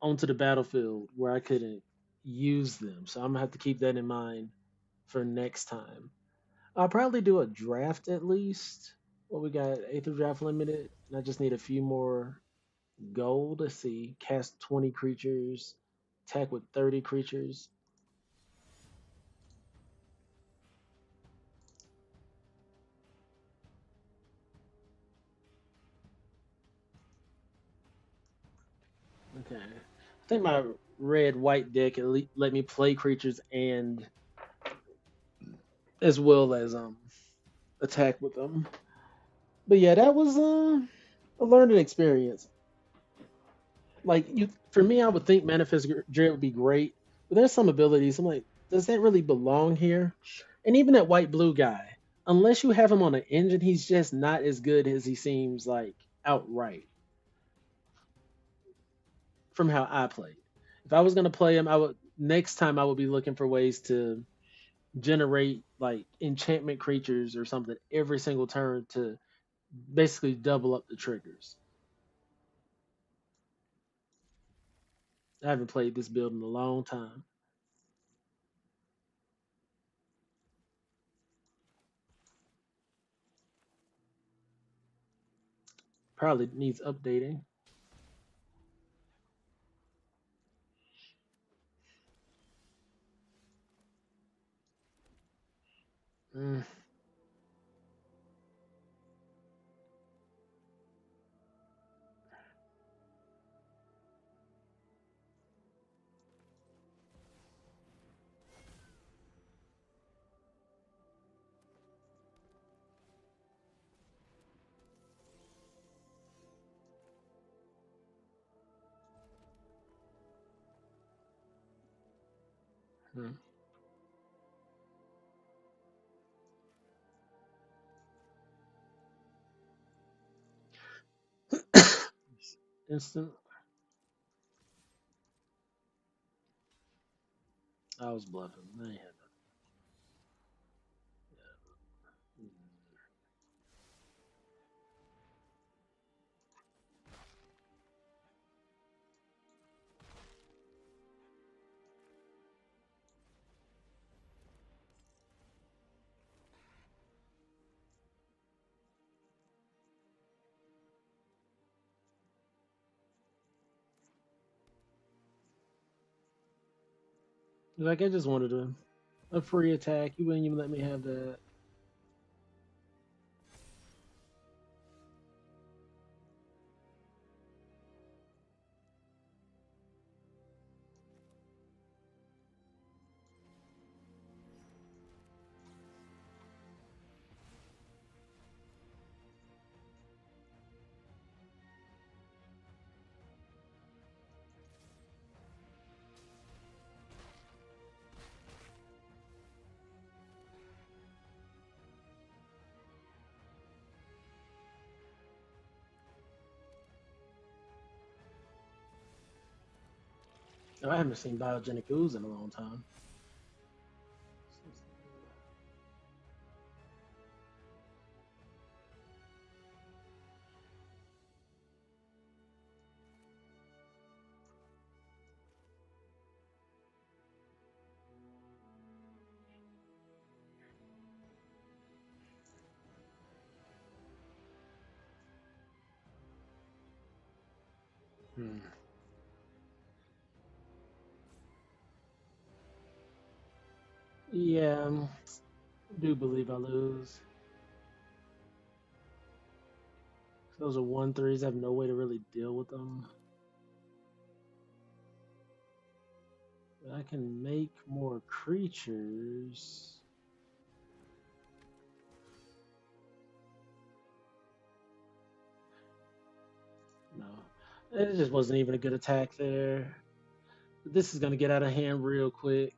[SPEAKER 11] onto the battlefield where I couldn't use them. So I'm gonna have to keep that in mind for next time. I'll probably do a draft at least. Well, we got Aether Draft Limited, and I just need a few more gold. Let's see. Cast 20 creatures, attack with 30 creatures. Okay. I think my red white deck let me play creatures and as well as attack with them. But yeah, that was a learning experience. Like you, for me, I would think Manifest Dread would be great, but there's some abilities. I'm like, does that really belong here? And even that white blue guy, unless you have him on an engine, he's just not as good as he seems like outright. From how I played, if I was gonna play him, I would next time I would be looking for ways to generate like enchantment creatures or something every single turn to basically double up the triggers. I haven't played this build in a long time. Probably needs updating. Mm. Hmm. Instant. I was bluffing. I ain't had nothing. Like I just wanted a free attack. You wouldn't even let me have that. Oh, I haven't seen biogenic ooze in a long time. Hmm. Yeah, I do believe I lose. Those are 1/3s. I have no way to really deal with them. I can make more creatures. No, it just wasn't even a good attack there. This is gonna get out of hand real quick.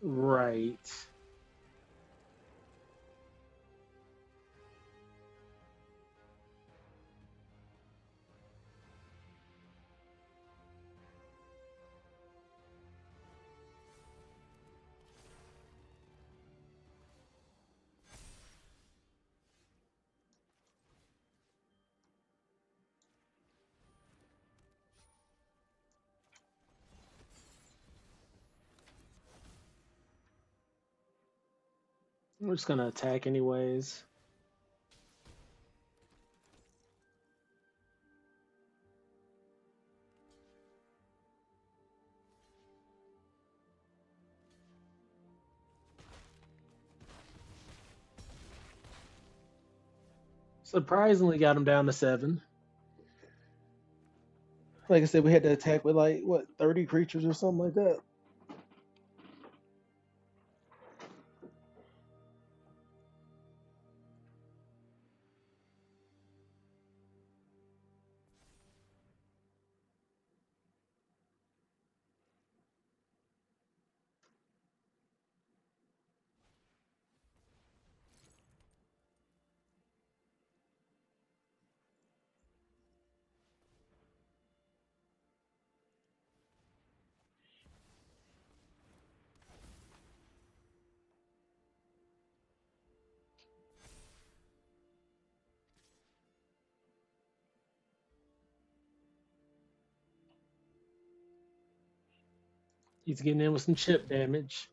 [SPEAKER 11] Right. We're just gonna attack anyways. Surprisingly, got him down to 7. Like I said, we had to attack with like what 30 creatures or something like that. He's getting in with some chip damage.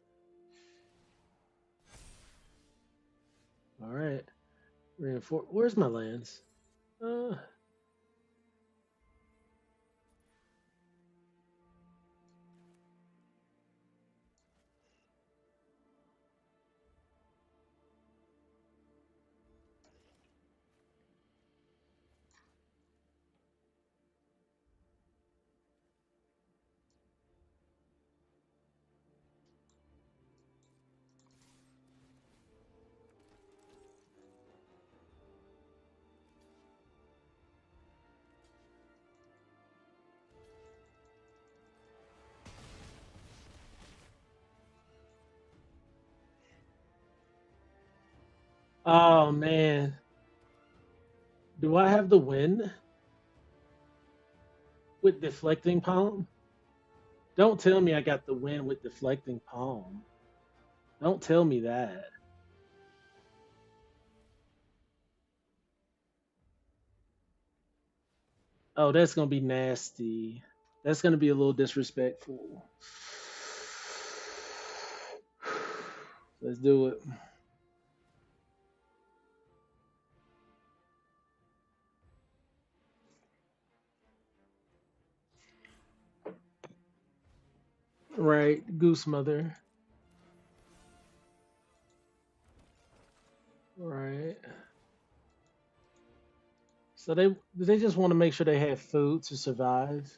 [SPEAKER 11] All right. Reinforce. Where's my lands? Uh, Oh man, do I have the win with deflecting palm? Don't tell me I got the win with deflecting palm. Don't tell me that. Oh, that's gonna be nasty. That's gonna be a little disrespectful. Let's do it. Right, goose mother. Right. So they just want to make sure they have food to survive.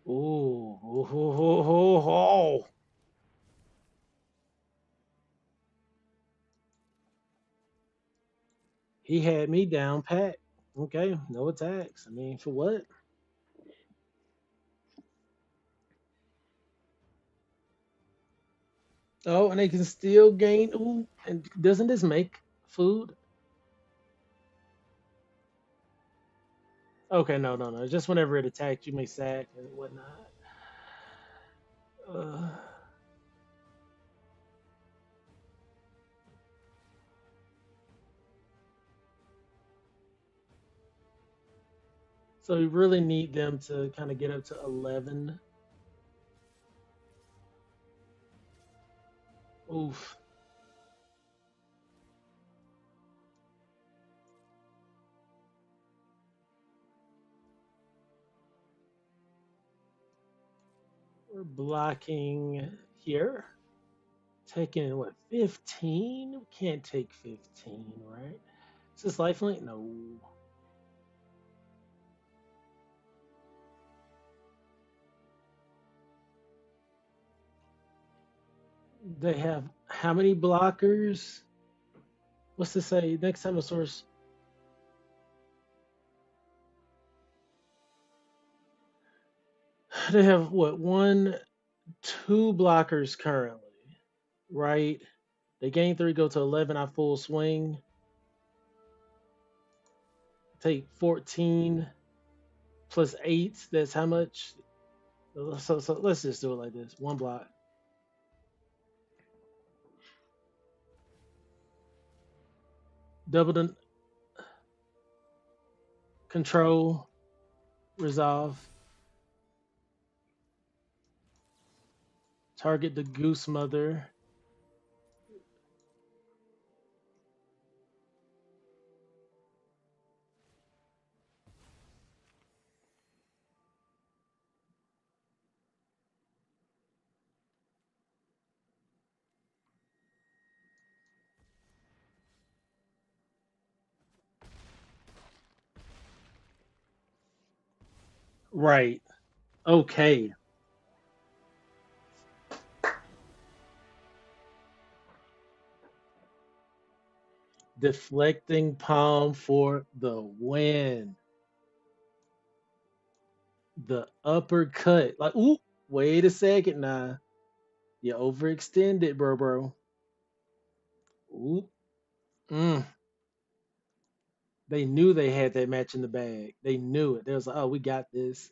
[SPEAKER 11] Ooh, oh, oh, oh, oh. He had me down pat. Okay, no attacks. I mean, for what? Oh, and they can still gain. Ooh, and doesn't this make food? Okay, no, no, no. Just whenever it attacks, you may sack and whatnot. Uh, so we really need them to kind of get up to 11. Oof. We're blocking here. Taking what, 15? We can't take 15, right? Is this lifelink? No. They have how many blockers? What's to say? Next time a source. They have what, one, two blockers currently, right? They gain three, go to 11 at full swing. Take 14 plus eight. That's how much? So let's just do it like this. One block. Double the control, resolve. Target the goose mother. Right. Okay. Deflecting palm for the win. The uppercut. Like, ooh, wait a second now. You overextended, bro. Ooh. Mm. They knew they had that match in the bag. They knew it. They was like, oh, we got this.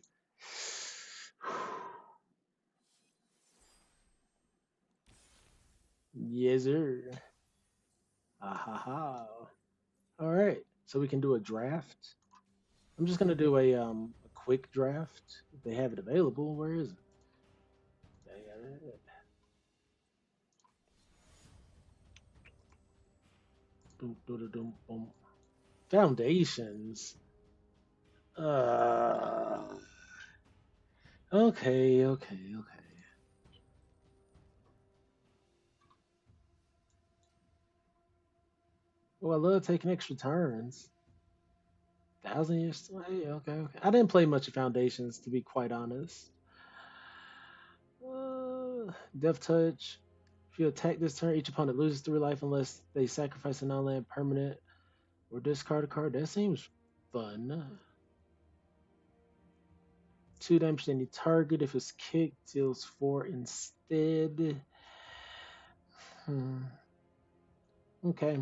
[SPEAKER 11] Yes, sir. Ah ha ha. All right. So we can do a draft. I'm just gonna do a quick draft. If they have it available, where is it? They got it. Boom, boom, boom, boom. Foundations. Okay, okay, okay. Well, I love taking extra turns. 1,000 years. Hey, okay, okay. I didn't play much of Foundations, to be quite honest. Death Touch. If you attack this turn, each opponent loses 3 life unless they sacrifice a non-land permanent or discard a card. That seems fun. 2 damage to any target. If it's kicked, deals 4 instead. Hmm. Okay.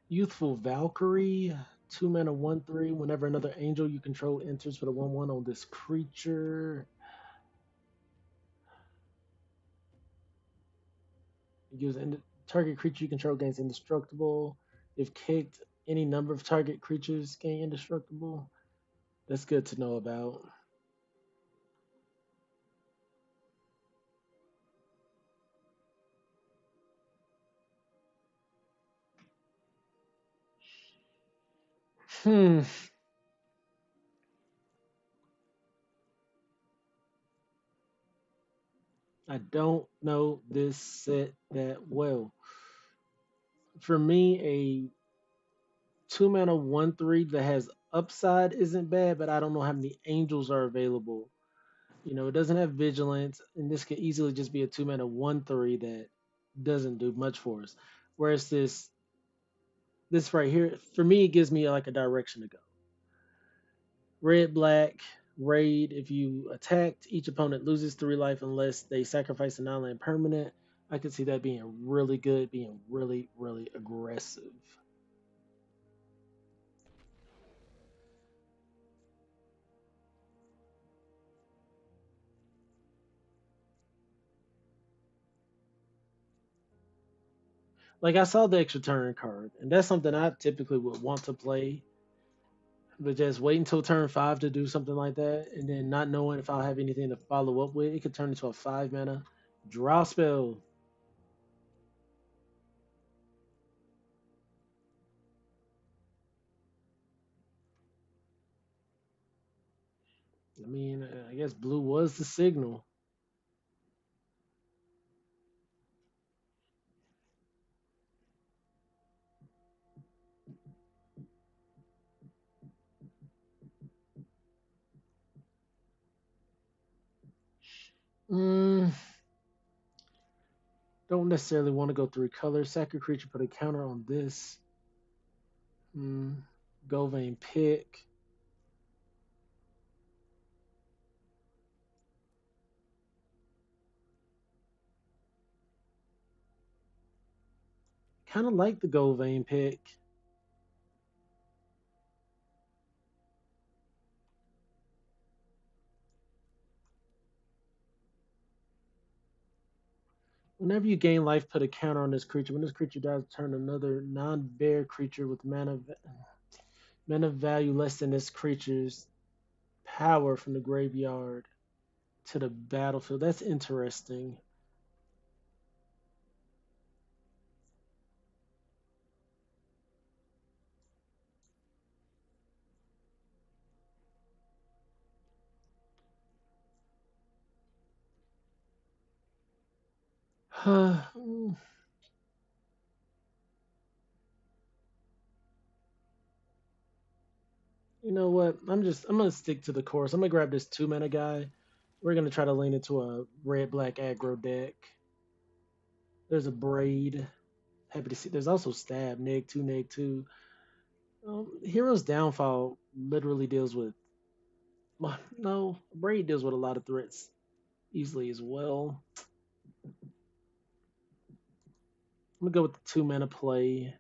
[SPEAKER 11] Youthful Valkyrie. 2 mana, 1/3. Whenever another angel you control enters for the 1/1 on this creature, it gives target creature you control gains indestructible. If kicked, any number of target creatures gain indestructible. That's good to know about. Hmm. I don't know this set that well. For me, a 2 mana 1/3 that has upside isn't bad, but I don't know how many angels are available. It doesn't have vigilance, and this could easily just be a 2 mana 1/3 that doesn't do much for us. Whereas this right here, for me, it gives me like a direction to go. Red, black, raid. If you attacked, each opponent loses 3 life unless they sacrifice a non-land permanent. I could see that being really good, being really, really aggressive. Like I saw the extra turn card, and that's something I typically would want to play. But just wait until turn 5 to do something like that, and then not knowing if I'll have anything to follow up with, it could turn into a 5 mana draw spell. I mean, I guess blue was the signal. Mm, don't necessarily want to go 3 colors. Sack a creature, put a counter on this. Govain pick. Kind of like the Govain pick. Whenever you gain life, put a counter on this creature. When this creature dies, turn another non-bear creature with mana value less than this creature's power from the graveyard to the battlefield. That's interesting. You know what? I'm gonna stick to the course. I'm gonna grab this 2 mana guy. We're gonna try to lean into a red black aggro deck. There's a braid. Happy to see. There's also stab. Neg two, neg two. Hero's downfall literally deals with. No, braid deals with a lot of threats easily as well. I'm gonna go with the 2 mana play.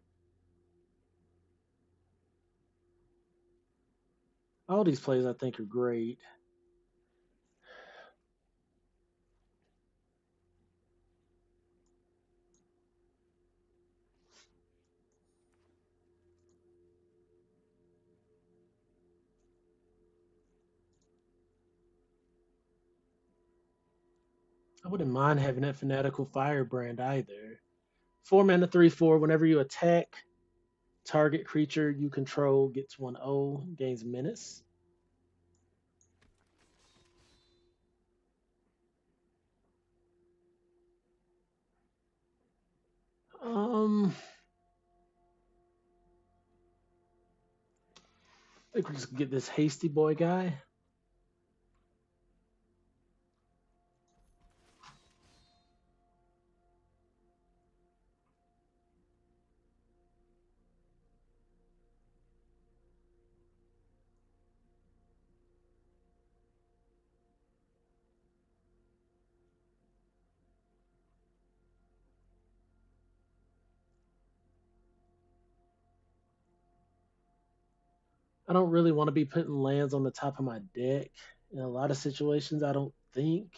[SPEAKER 11] All these plays I think are great. I wouldn't mind having that fanatical firebrand either. 4 mana, 3/4. Whenever you attack, target creature you control gets 1/0, gains menace. Um, I think we just get this hasty boy guy. I don't really want to be putting lands on the top of my deck in a lot of situations. I don't think.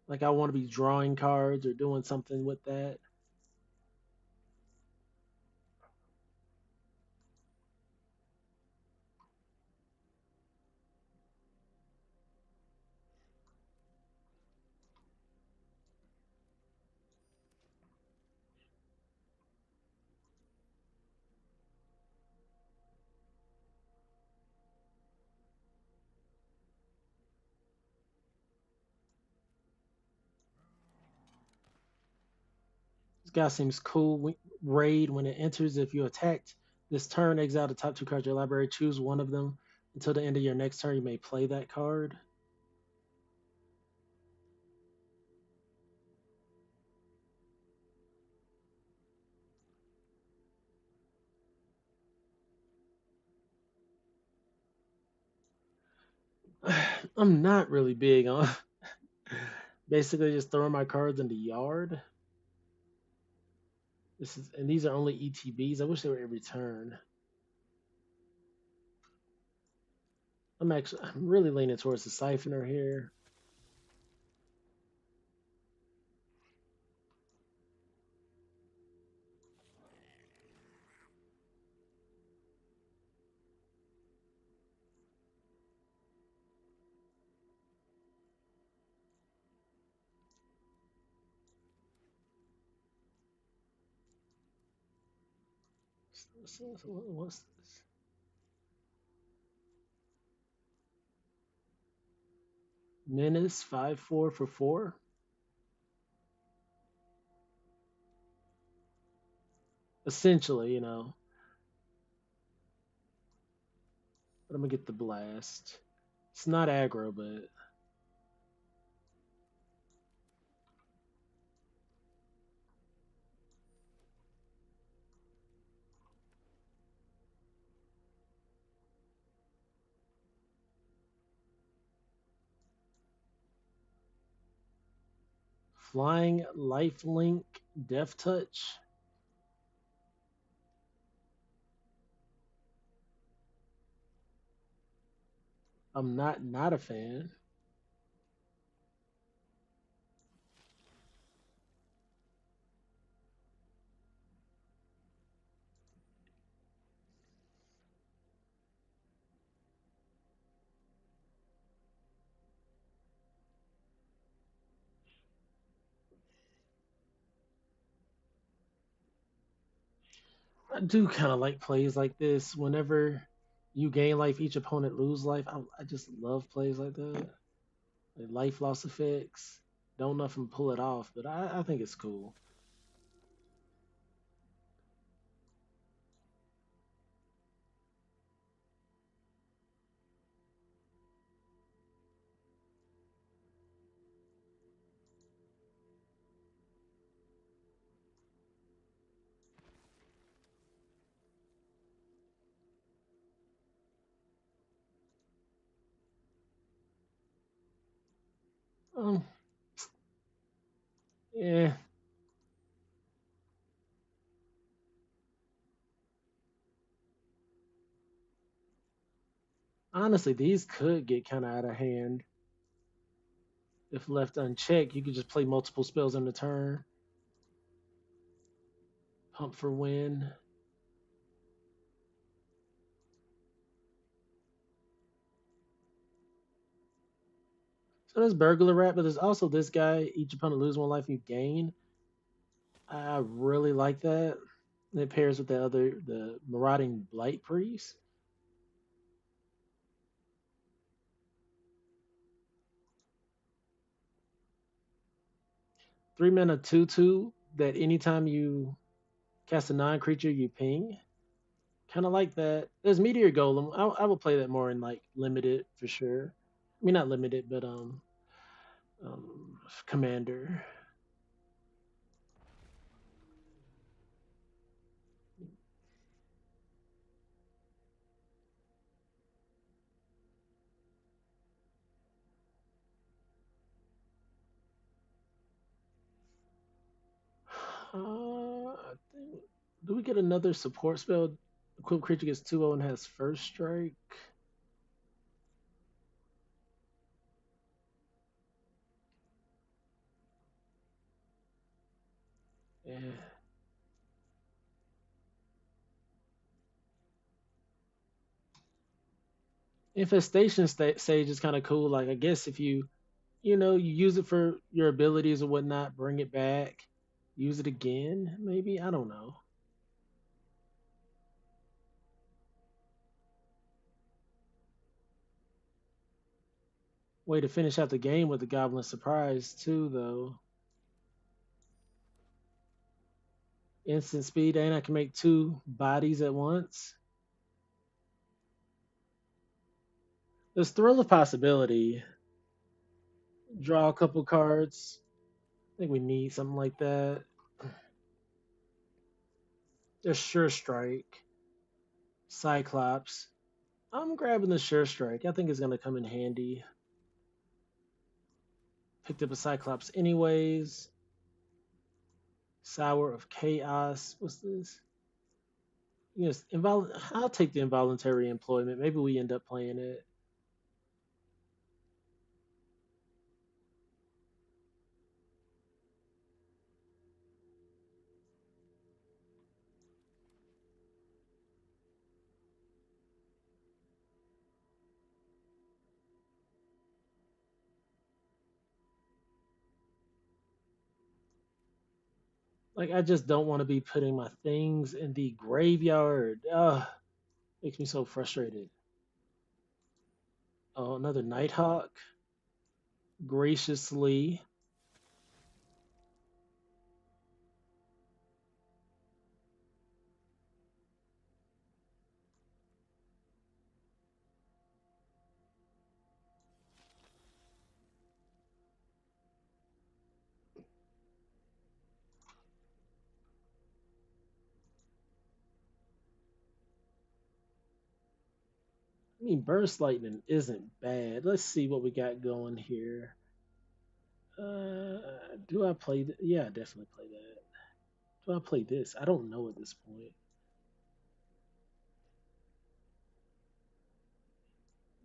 [SPEAKER 11] Like I want to be drawing cards or doing something with that. This guy seems cool. Raid, when it enters, if you attacked this turn, exile the top two cards of your library, choose one of them. Until the end of your next turn, you may play that card. I'm not really big on basically just throwing my cards in the yard. These are only ETBs. I wish they were every turn. I'm really leaning towards the siphoner here. What's this? Menace 5/4 for 4. Essentially, but I'm gonna get the blast. It's not aggro, but flying lifelink death touch. I'm not a fan. I do kind of like plays like this. Whenever you gain life, each opponent lose life. I just love plays like that. Like life loss effects. Don't know if I can pull it off, but I think it's cool. Um, yeah. Honestly, these could get kind of out of hand if left unchecked. You could just play multiple spells in the turn. Pump for win. So there's burglar rap, but there's also this guy. Each opponent lose one life, you gain. I really like that. And it pairs with the marauding blight priest. 3 mana 2/2 that anytime you cast a non-creature, you ping. Kind of like that. There's Meteor Golem. I will play that more in like limited for sure. I mean not limited, but commander. I think, do we get another support spell? Equipped creature gets 2/0 and has first strike. Yeah. Infestation stage is kind of cool. Like I guess if you use it for your abilities or whatnot, bring it back, use it again. Maybe I don't know. Way to finish out the game with the Goblin Surprise too, though. Instant speed, and I can make two bodies at once. There's thrill of possibility. Draw a couple cards. I think we need something like that. There's Sure Strike, Cyclops. I'm grabbing the Sure Strike. I think it's gonna come in handy. Picked up a Cyclops anyways. Sour of Chaos. What's this? Yes, I'll take the involuntary employment. Maybe we end up playing it. Like I just don't want to be putting my things in the graveyard. Ugh, makes me so frustrated. Oh, another Nighthawk. Graciously. I mean, Burst Lightning isn't bad. Let's see what we got going here. Uh, do I play? Yeah, I definitely play that. Do I play this? I don't know at this point.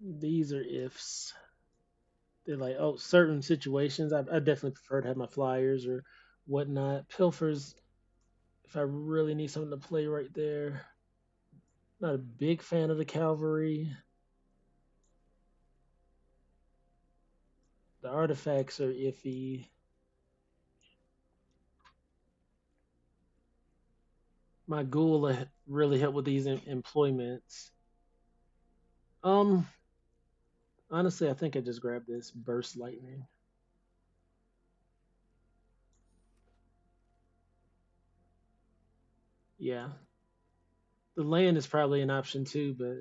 [SPEAKER 11] These are ifs. They're like, oh, certain situations. I definitely prefer to have my flyers or whatnot. Pilfers, if I really need something to play right there. Not a big fan of the cavalry. The artifacts are iffy. My ghoul really help with these employments. Um, honestly, I think I just grabbed this burst lightning. Yeah, the land is probably an option too, but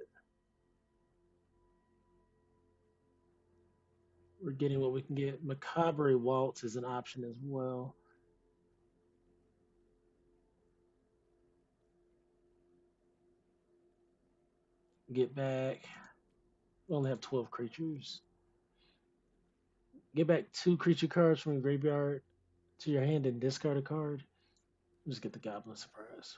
[SPEAKER 11] we're getting what we can get. Macabre Waltz is an option as well. Get back. We only have 12 creatures. Get back 2 creature cards from your graveyard to your hand and discard a card. Just get the Goblin Surprise.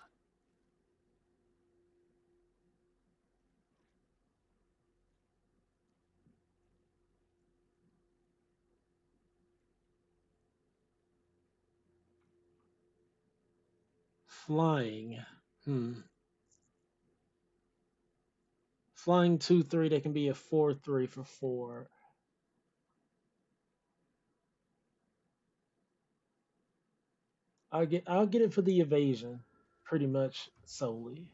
[SPEAKER 11] Flying. Hmm. Flying 2/3 that can be a 4/3 for 4. I'll get it for the evasion, pretty much solely.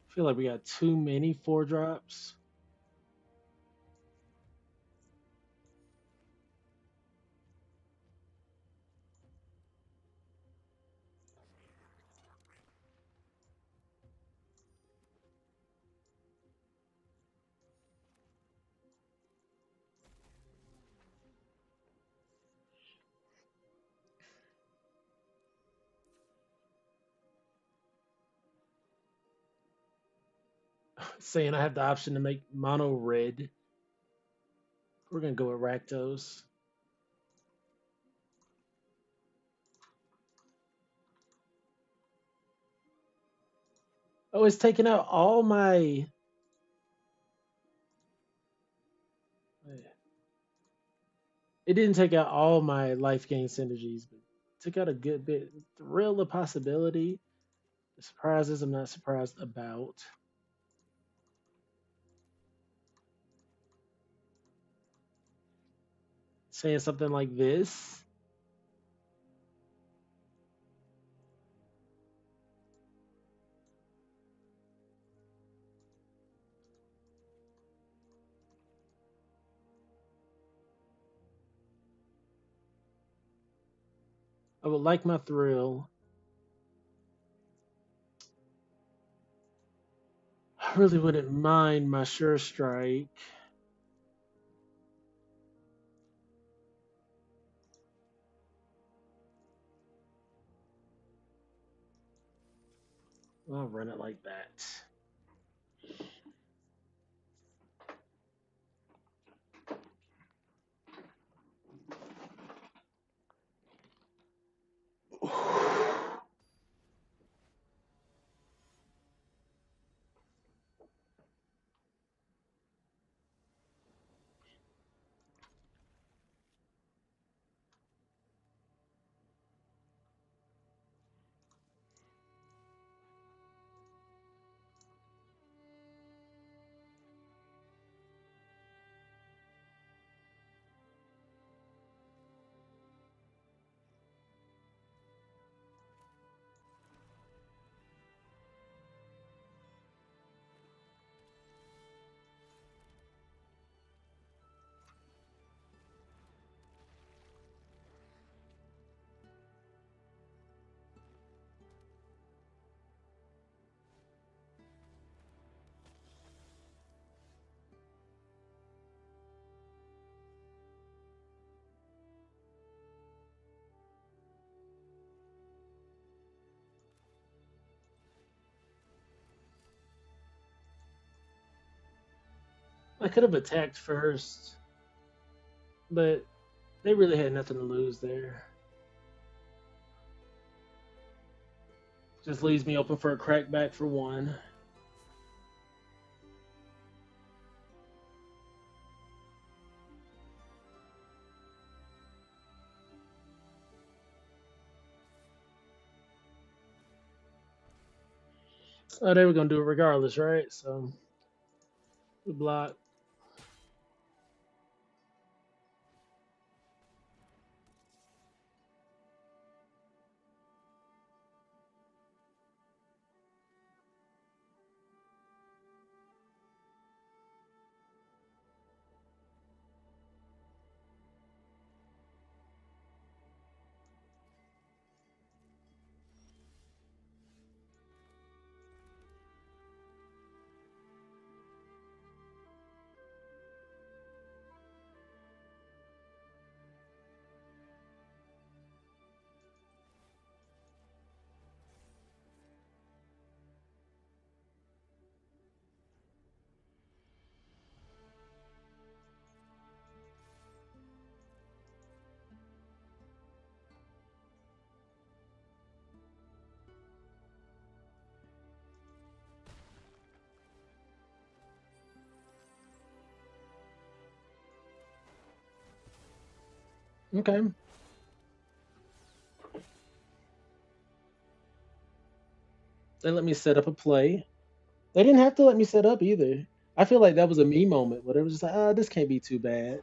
[SPEAKER 11] I feel like we got too many 4 drops. Saying I have the option to make mono red. We're gonna go with Rakdos. Oh, it's taking out all my. It didn't take out all my life gain synergies, but took out a good bit. Thrill the possibility. The surprises I'm not surprised about. Saying something like this. I would like my thrill. I really wouldn't mind my sure strike. I'll run it like that. I could have attacked first, but they really had nothing to lose there. Just leaves me open for a crackback for 1. Oh, they were gonna do it regardless, right? So we block. Okay. They let me set up a play. They didn't have to let me set up either. I feel like that was a me moment, but it was just like, this can't be too bad.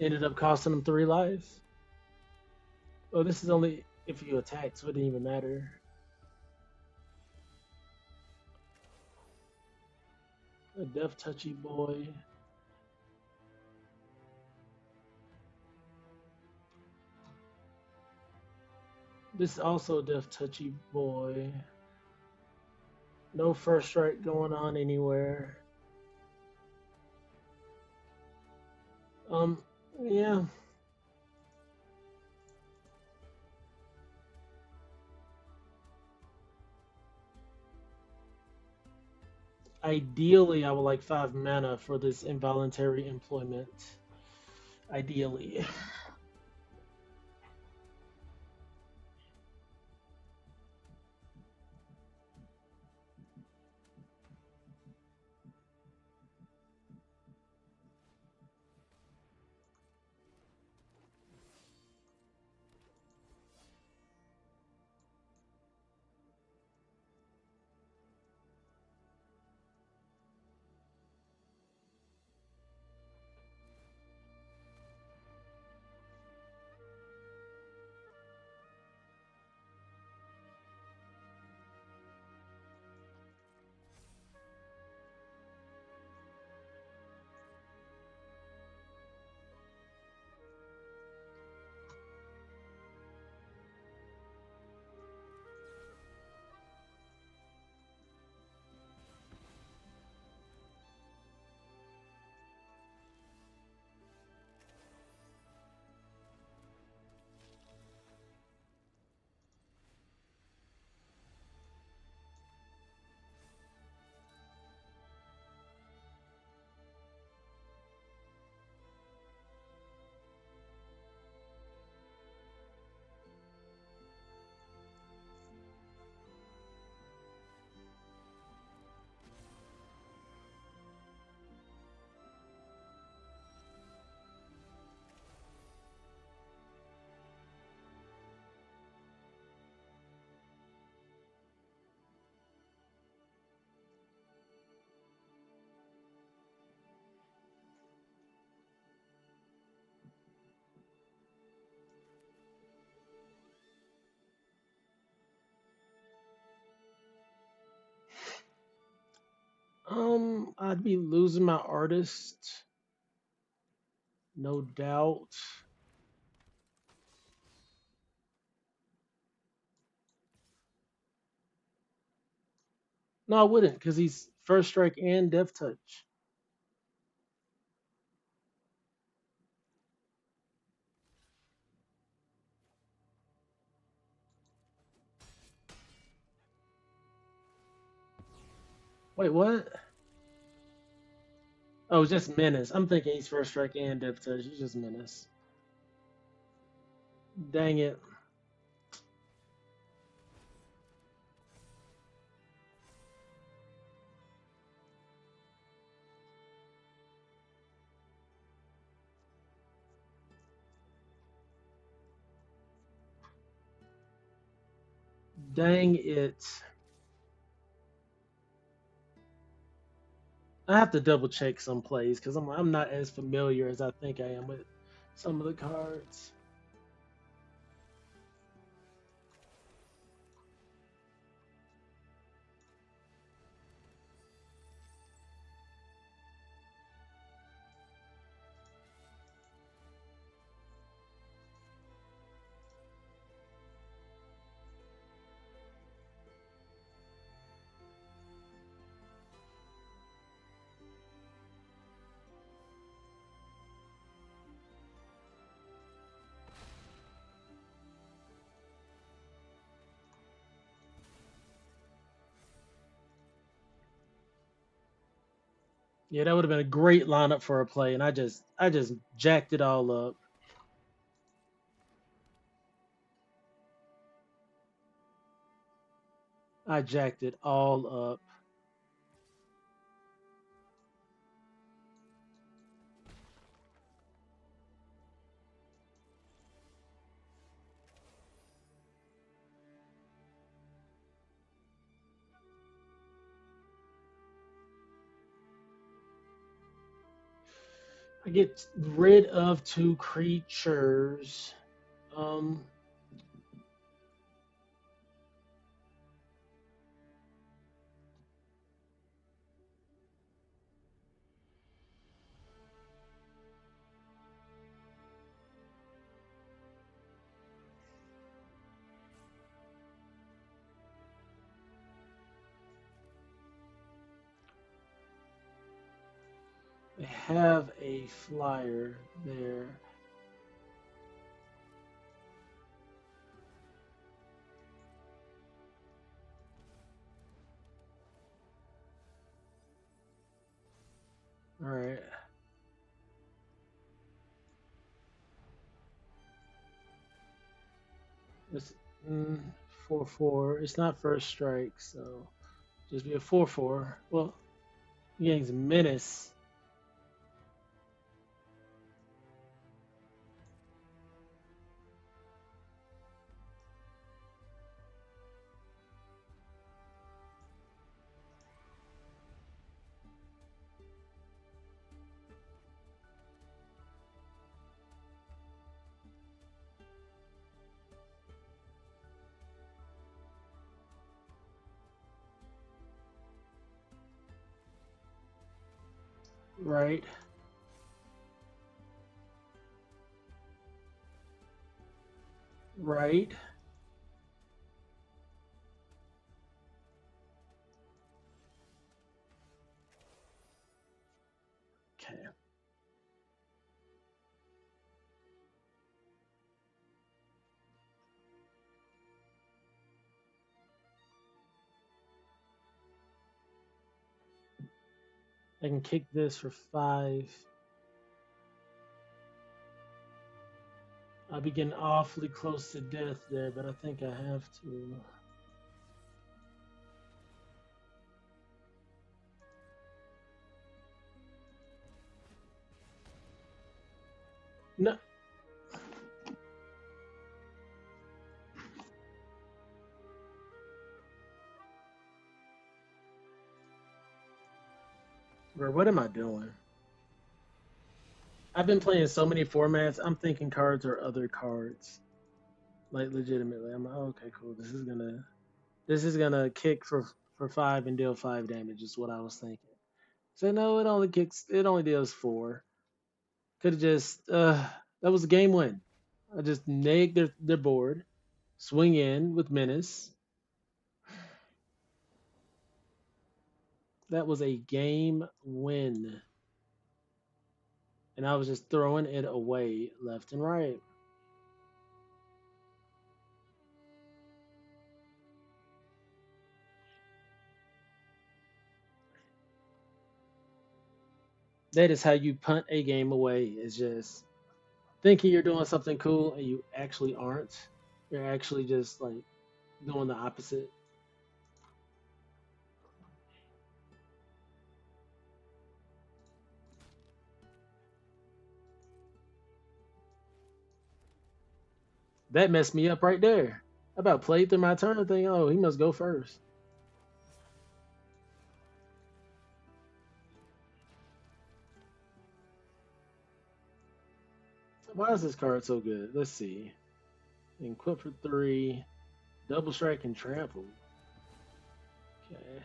[SPEAKER 11] Ended up costing them 3 lives. Oh, this is only if you attack, so it didn't even matter. A death touchy boy. This is also a death touchy boy. No first strike going on anywhere. Um, yeah. Ideally, I would like 5 mana for this involuntary employment. Ideally. I'd be losing my artist, no doubt. No, I wouldn't, because he's first strike and death touch. Wait, what? Oh, it's just menace. I'm thinking he's first strike and death touch. He's just menace. Dang it. Dang it. I have to double check some plays because I'm not as familiar as I think I am with some of the cards. Yeah, that would have been a great lineup for a play, and I just jacked it all up. I jacked it all up. I get rid of 2 creatures. Um, I have a flyer there. All right. It's mm, 4/4. It's not first strike, so just be a 4/4. Well, Yang's menace. Right. Right. Okay. I can kick this for 5. I'll be getting awfully close to death there, but I think I have to. No. Bro, what am I doing? I've been playing so many formats. I'm thinking cards are other cards. Like legitimately, I'm like, oh, okay, cool. This is gonna kick for 5 and deal 5 damage. Is what I was thinking. So no, it only kicks. It only deals 4. Could have just. That was a game win. I just nagged their board. Swing in with menace. That was a game win. And I was just throwing it away left and right. That is how you punt a game away. Is just thinking you're doing something cool and you actually aren't. You're actually just like doing the opposite. That messed me up right there. I about played through my turn thing. Oh, he must go first. Why is this card so good? Let's see. Equip for 3. Double strike and trample. Okay.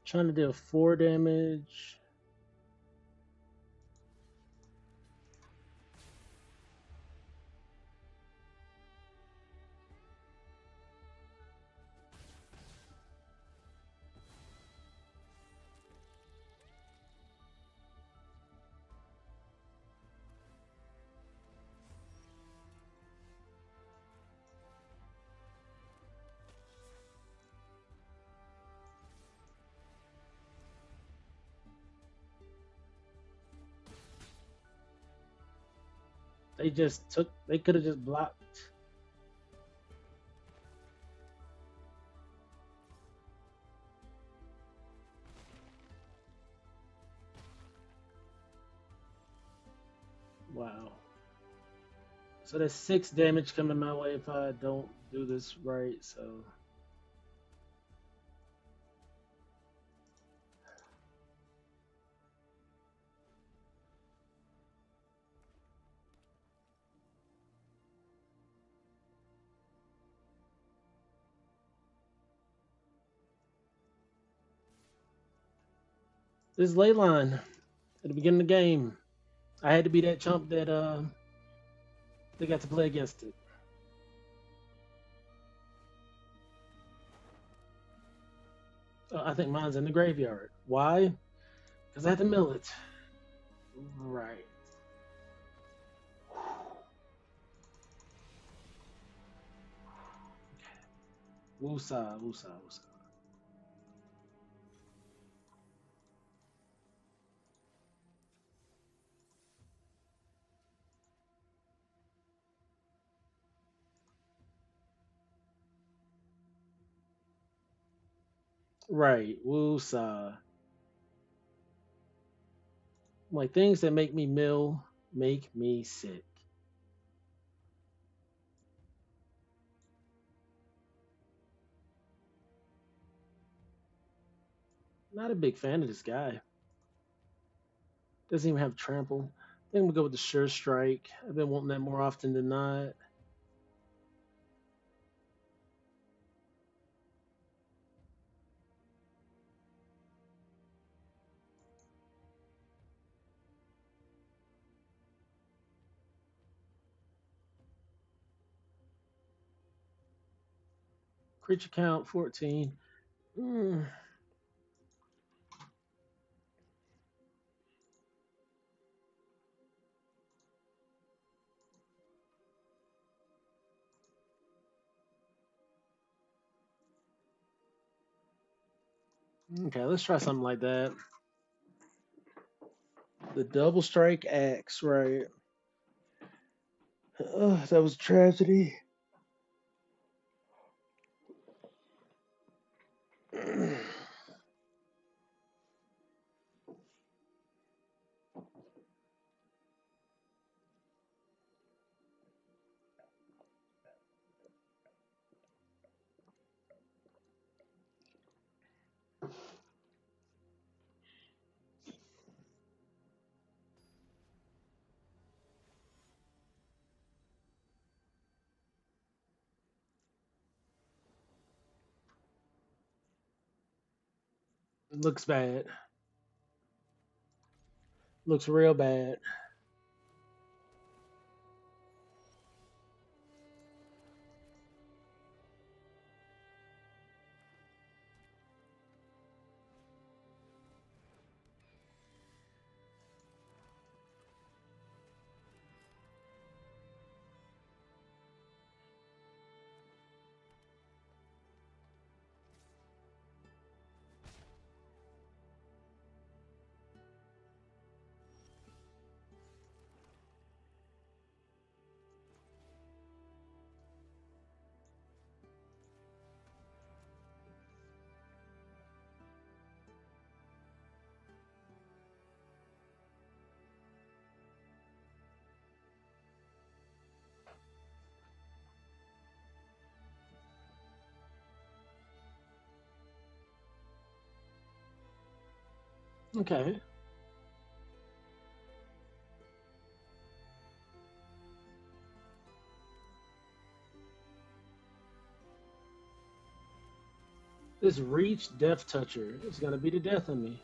[SPEAKER 11] Trying to deal 4 damage. They could have just blocked. Wow. So there's 6 damage coming my way if I don't do this right, so. This is Leyline at the beginning of the game. I had to be that chump that they got to play against it. I think mine's in the graveyard. Why? Because I had to mill it. Right. Woosah, woosah, woosah. Right, woosah. Like things that make me mill make me sick. Not a big fan of this guy. Doesn't even have trample. I think I'm gonna go with the sure strike. I've been wanting that more often than not. Creature count 14. Hmm. Okay, let's try something like that. The double strike axe, right? That was tragedy. Looks bad. Looks real bad. Okay. This Reach Death Toucher is gonna be the death of me.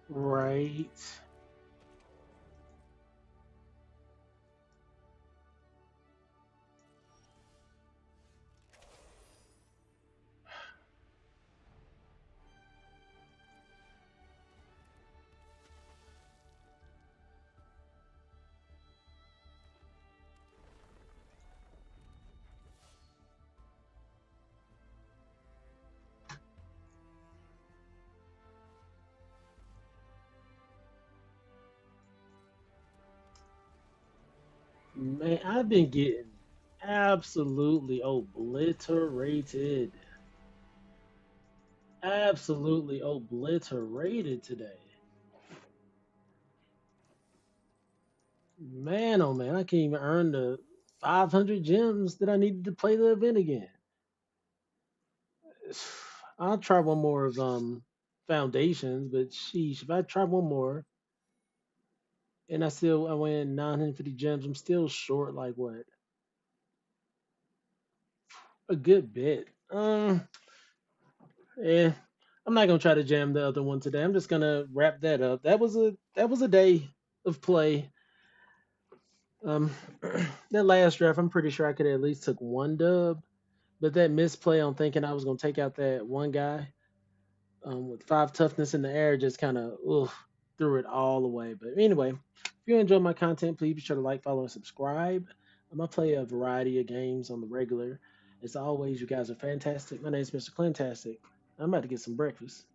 [SPEAKER 11] Right. Man, I've been getting absolutely obliterated. Absolutely obliterated today. Man, oh man, I can't even earn the 500 gems that I needed to play the event again. I'll try one more of foundations, but sheesh, if I try one more and I win 950 gems, I'm still short like what? A good bit. Yeah. I'm not gonna try to jam the other one today. I'm just gonna wrap that up. That was a day of play. Um, that last draft, I'm pretty sure I could at least took one dub, but that misplay on thinking I was gonna take out that one guy with five toughness in the air just kind of threw it all away. But anyway, if you enjoy my content, please be sure to like, follow, and subscribe. I play a variety of games on the regular. As always, you guys are fantastic. My name is Mr. Clintastik. I'm about to get some breakfast.